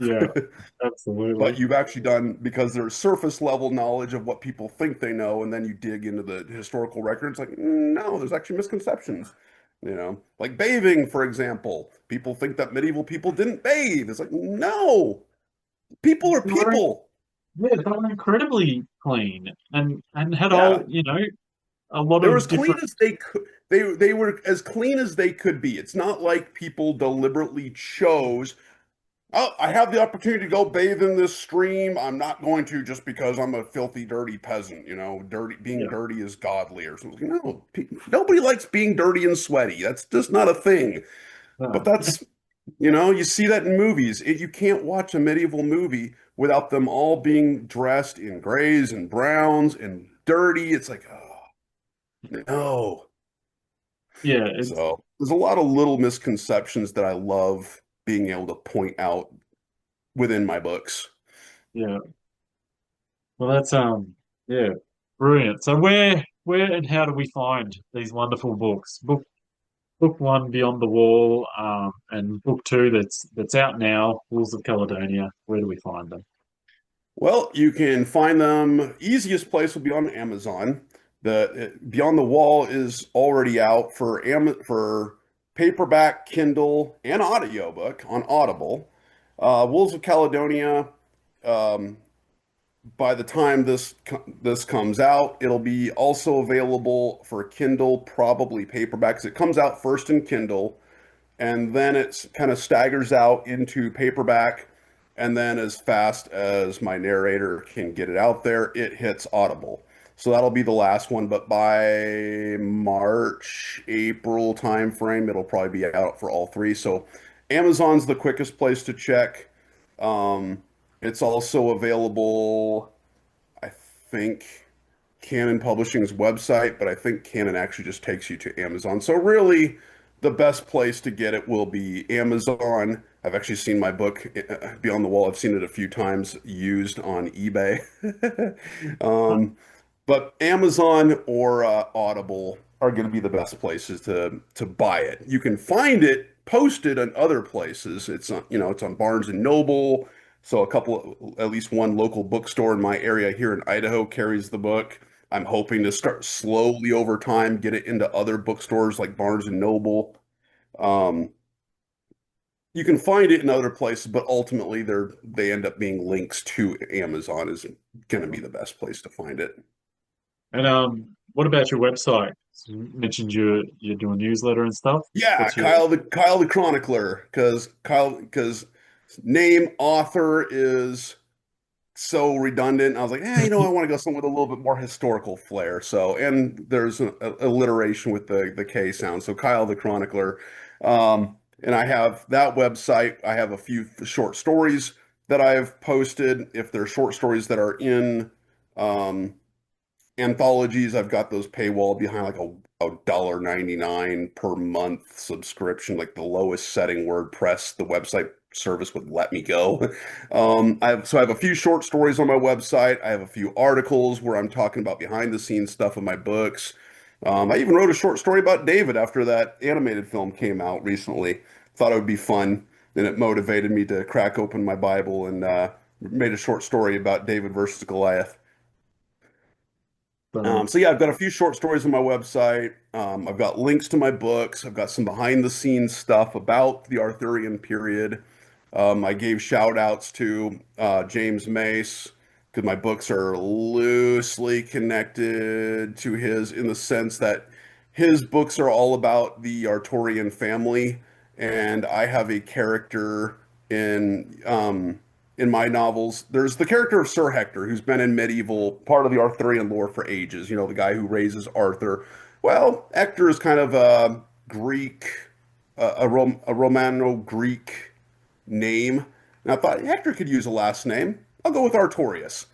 S1: yeah, absolutely.
S2: But you've actually done because there's surface level knowledge of what people think they know, and then you dig into the historical records, like, no, there's actually misconceptions. Like bathing, for example. People think that medieval people didn't bathe. It's like, no, people are
S1: They were,
S2: people.
S1: yeah, they were incredibly clean and had
S2: Yeah,
S1: a lot
S2: they're as
S1: of
S2: clean
S1: different.
S2: as they could. They were as clean as they could be. It's not like people deliberately chose, "Oh, I have the opportunity to go bathe in this stream. I'm not going to just because I'm a filthy, dirty peasant. Being
S1: Yeah,
S2: dirty is godly or something." No, nobody likes being dirty and sweaty. That's just not a thing. But
S1: no,
S2: you see that in movies. You can't watch a medieval movie without them all being dressed in grays and browns and dirty. It's like, oh, no.
S1: yeah, it's
S2: So there's a lot of little misconceptions that I love being able to point out within my books.
S1: yeah. Well, that's yeah, brilliant. So where and how do we find these wonderful books? Book one, Beyond the Wall, and book two that's out now, Wolves of Caledonia. Where do we find them?
S2: Well, you can find them. Easiest place will be on Amazon. The Beyond the Wall is already out for paperback, Kindle, and audiobook on Audible. Wolves of Caledonia, um, by the time this comes out, it'll be also available for Kindle, probably paperback, 'cause it comes out first in Kindle, and then it's kind of staggers out into paperback, and then as fast as my narrator can get it out there, it hits Audible. So that'll be the last one, but by March, April timeframe, it'll probably be out for all three. So Amazon's the quickest place to check. It's also available, I think, Canon Publishing's website, but I think Canon actually just takes you to Amazon. So really, the best place to get it will be Amazon. I've actually seen my book be on the wall. I've seen it a few times used on eBay. um, but Amazon or Audible are going to be the best places to buy it. You can find it posted on other places. It's on, it's on Barnes and Noble. So at least one local bookstore in my area here in Idaho carries the book. I'm hoping to start slowly over time, get it into other bookstores like Barnes and Noble. Um, you can find it in other places, but ultimately they end up being links to Amazon is going to be the best place to find it.
S1: And what about your website? You mentioned you're doing newsletter and stuff.
S2: Yeah,
S1: What's your
S2: Kyle the Chronicler, because name author is so redundant. I was like, I want to go somewhere with a little bit more historical flair. So, and there's an alliteration with the K sound. So Kyle the Chronicler. And I have that website. I have a few short stories that I've posted. If they're short stories that are in um, anthologies, I've got those paywall behind like a $1.99 per month subscription, like the lowest setting WordPress, the website service would let me go. I have a few short stories on my website. I have a few articles where I'm talking about behind the scenes stuff of my books. I even wrote a short story about David after that animated film came out recently. Thought it would be fun, and it motivated me to crack open my Bible and made a short story about David versus Goliath.
S1: um,
S2: So yeah, I've got a few short stories on my website. I've got links to my books. I've got some behind the scenes stuff about the Arthurian period. I gave shout outs to James Mace because my books are loosely connected to his in the sense that his books are all about the Arthurian family, and I have a character in my novels. There's the character of Sir Hector, who's been in medieval part of the Arthurian lore for ages. The guy who raises Arthur. Well, Hector is kind of a Greek, a Romano-Greek name. And I thought Hector could use a last name. I'll go with Artorias,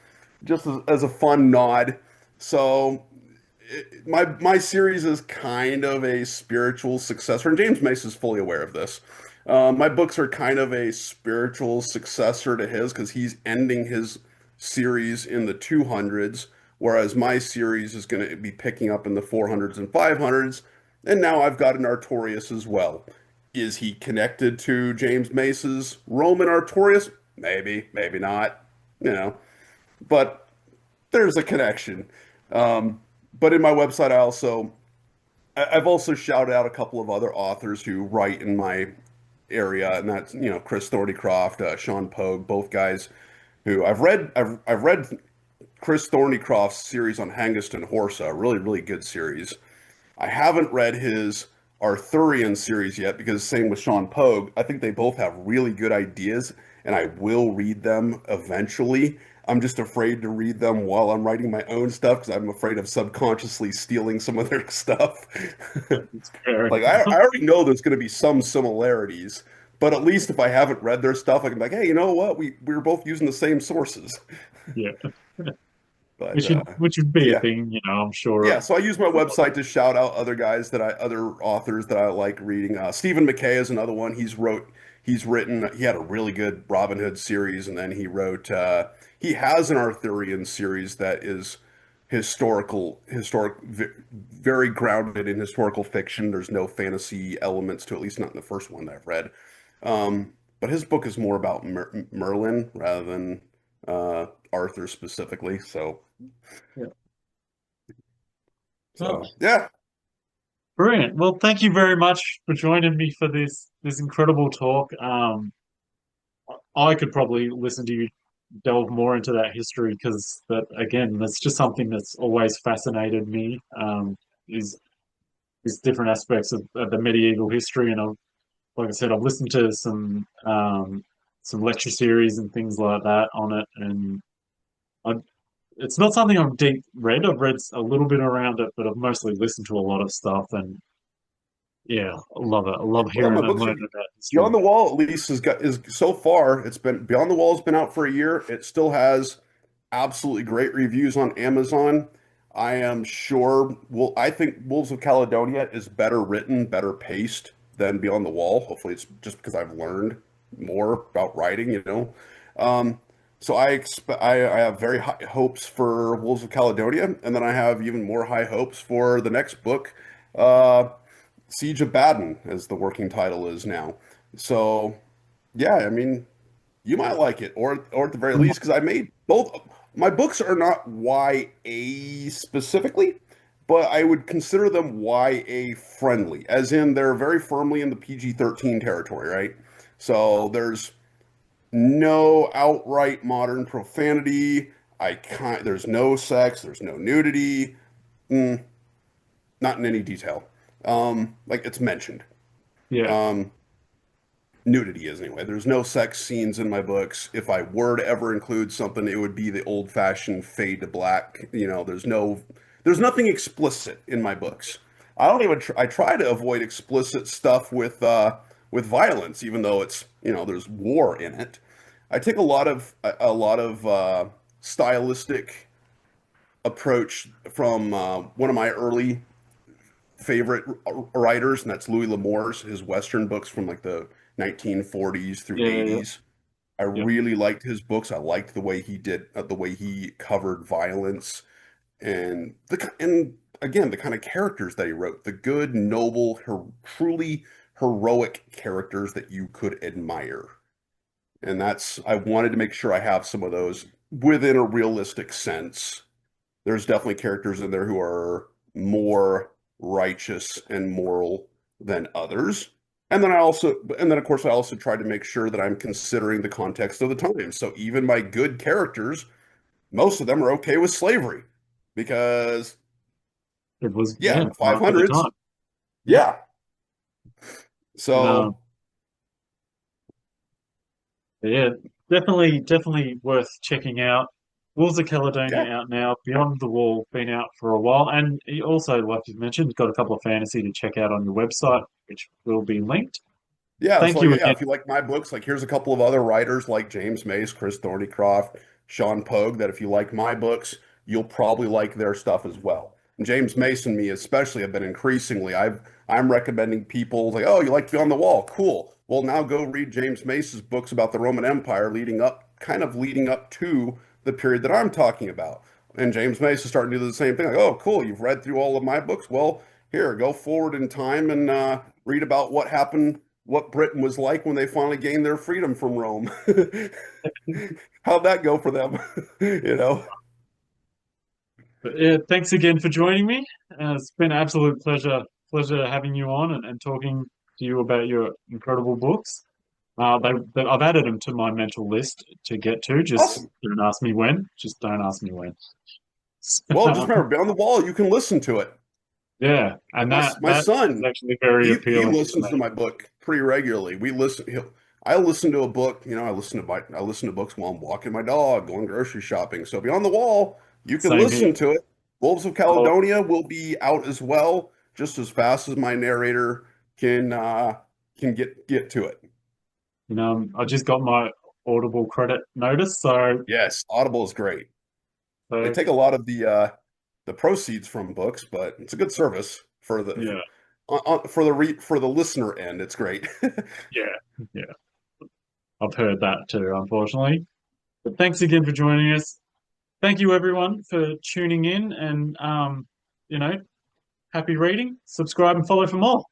S2: just as a fun nod. So my series is kind of a spiritual successor, and James Mace is fully aware of this. My books are kind of a spiritual successor to his because he's ending his series in the 200s, whereas my series is going to be picking up in the 400s and 500s. And now I've got an Artorias as well. Is he connected to James Mace's Roman Artorias? Maybe, maybe not, but there's a connection. Um, but in my website, I've also shouted out a couple of other authors who write in my area, and that's Chris Thornycroft, Sean Pogue, both guys who I've read Chris Thornycroft's series on Hengist and Horsa, a really really good series. I haven't read his Arthurian series yet because same with Sean Pogue. I think they both have really good ideas, and I will read them eventually. I'm just afraid to read them while I'm writing my own stuff because I'm afraid of subconsciously stealing some of their stuff.
S1: it's fair
S2: Like I
S1: enough.
S2: already know there's going to be some similarities, but at least if I haven't read their stuff, I can be like, hey, you know what? We were both using the same sources.
S1: Yeah,
S2: But
S1: which would be a
S2: yeah,
S1: thing, I'm sure.
S2: yeah, so I use my website to shout out other authors that I like reading. Stephen McKay is another one. He had a really good Robin Hood series, and then he has an Arthurian series that is very grounded in historical fiction. There's no fantasy elements to, at least not in the first one that I've read. But his book is more about Merlin rather than Arthur specifically. So,
S1: Yeah. Oh,
S2: so yeah.
S1: Brilliant. Well, thank you very much for joining me for this incredible talk. I could probably listen to you delve more into that history because that again, that's just something that's always fascinated me. Is is different aspects of the medieval history, and like I said, I've listened to some lecture series and things like that on it, and I, it's not something I've deep read. I've read a little bit around it, but I've mostly listened to a lot of stuff, and yeah, I love it. I love
S2: Well, my
S1: hearing and
S2: books are
S1: learning about
S2: Beyond
S1: history.
S2: the Wall. At least is so far. It's been Beyond the Wall has been out for a year. It still has absolutely great reviews on Amazon. I am sure. Well, I think Wolves of Caledonia is better written, better paced than Beyond the Wall. Hopefully, it's just because I've learned more about writing. Um, so I have very high hopes for Wolves of Caledonia, and then I have even more high hopes for the next book. Uh, Siege of Baden, as the working title is now. So, yeah, I mean, you might like it, or at the very least, because I made both. My books are not YA specifically, but I would consider them YA friendly, as in they're very firmly in the PG-13 territory, right? So there's no outright modern profanity. There's no sex, there's no nudity, mm, not in any detail. Like it's mentioned.
S1: Yeah,
S2: Um, Nudity is anyway. There's no sex scenes in my books. If I were to ever include something, it would be the old-fashioned fade to black. There's nothing explicit in my books. I don't even I try to avoid explicit stuff with violence, even though there's war in it. I take a lot of stylistic approach from one of my early favorite writers, and that's Louis L'Amour's, his Western books from like the 1940s through
S1: yeah, yeah,
S2: 80s. I
S1: yeah.
S2: really liked his books. I liked the way he covered violence and again the kind of characters that he wrote, the good, noble, truly heroic characters that you could admire. And I wanted to make sure I have some of those within a realistic sense. There's definitely characters in there who are more righteous and moral than others. And then of course I also try to make sure that I'm considering the context of the time. So even my good characters, most of them are okay with slavery because
S1: It was
S2: yeah, the
S1: right for the
S2: 500s.
S1: time. Yeah,
S2: Yeah.
S1: and
S2: So
S1: yeah, definitely worth checking out. Wolves of Caledonia
S2: yeah.
S1: out now. Beyond the Wall been out for a while, and you also, like you mentioned, got a couple of fantasy to check out on your website, which will be linked.
S2: Yeah,
S1: Thank
S2: so
S1: you
S2: yeah,
S1: again.
S2: if you like my books, like here's a couple of other writers like James Mace, Chris Thornycroft, Sean Pogue, that if you like my books, you'll probably like their stuff as well. And James Mace and me especially have been increasingly, I'm recommending people like, oh, you like Beyond the Wall, cool. Well, now go read James Mace's books about the Roman Empire leading up to the period that I'm talking about. And James Mace is starting to do the same thing. Like, oh, cool, you've read through all of my books. Well, here, go forward in time and read about what Britain was like when they finally gained their freedom from Rome. How'd that go for them? You know?
S1: But yeah, thanks again for joining me. It's been an absolute pleasure having you on and talking to you about your incredible books. I've added them to my mental list to get to. Just
S2: Awesome.
S1: don't ask me when. Just don't ask me when.
S2: Well, just remember, Beyond the Wall, you can listen to it.
S1: Yeah,
S2: Like
S1: and
S2: my
S1: that is
S2: son,
S1: actually very
S2: he
S1: appealing to
S2: listens to
S1: me.
S2: my book pretty regularly. I listen to a book, I listen to books while I'm walking my dog, going grocery shopping. So Beyond the Wall, you can
S1: Same here.
S2: listen to it. Wolves of
S1: Oh,
S2: Caledonia will be out as well, just as fast as my narrator can get to it.
S1: I just got my Audible credit notice,
S2: Yes, Audible is great. They
S1: so
S2: take a lot of the proceeds from books, but it's a good service
S1: yeah,
S2: for the listener end. It's great.
S1: yeah, yeah. I've heard that too, unfortunately. But thanks again for joining us. Thank you everyone for tuning in and you know, happy reading. Subscribe and follow for more.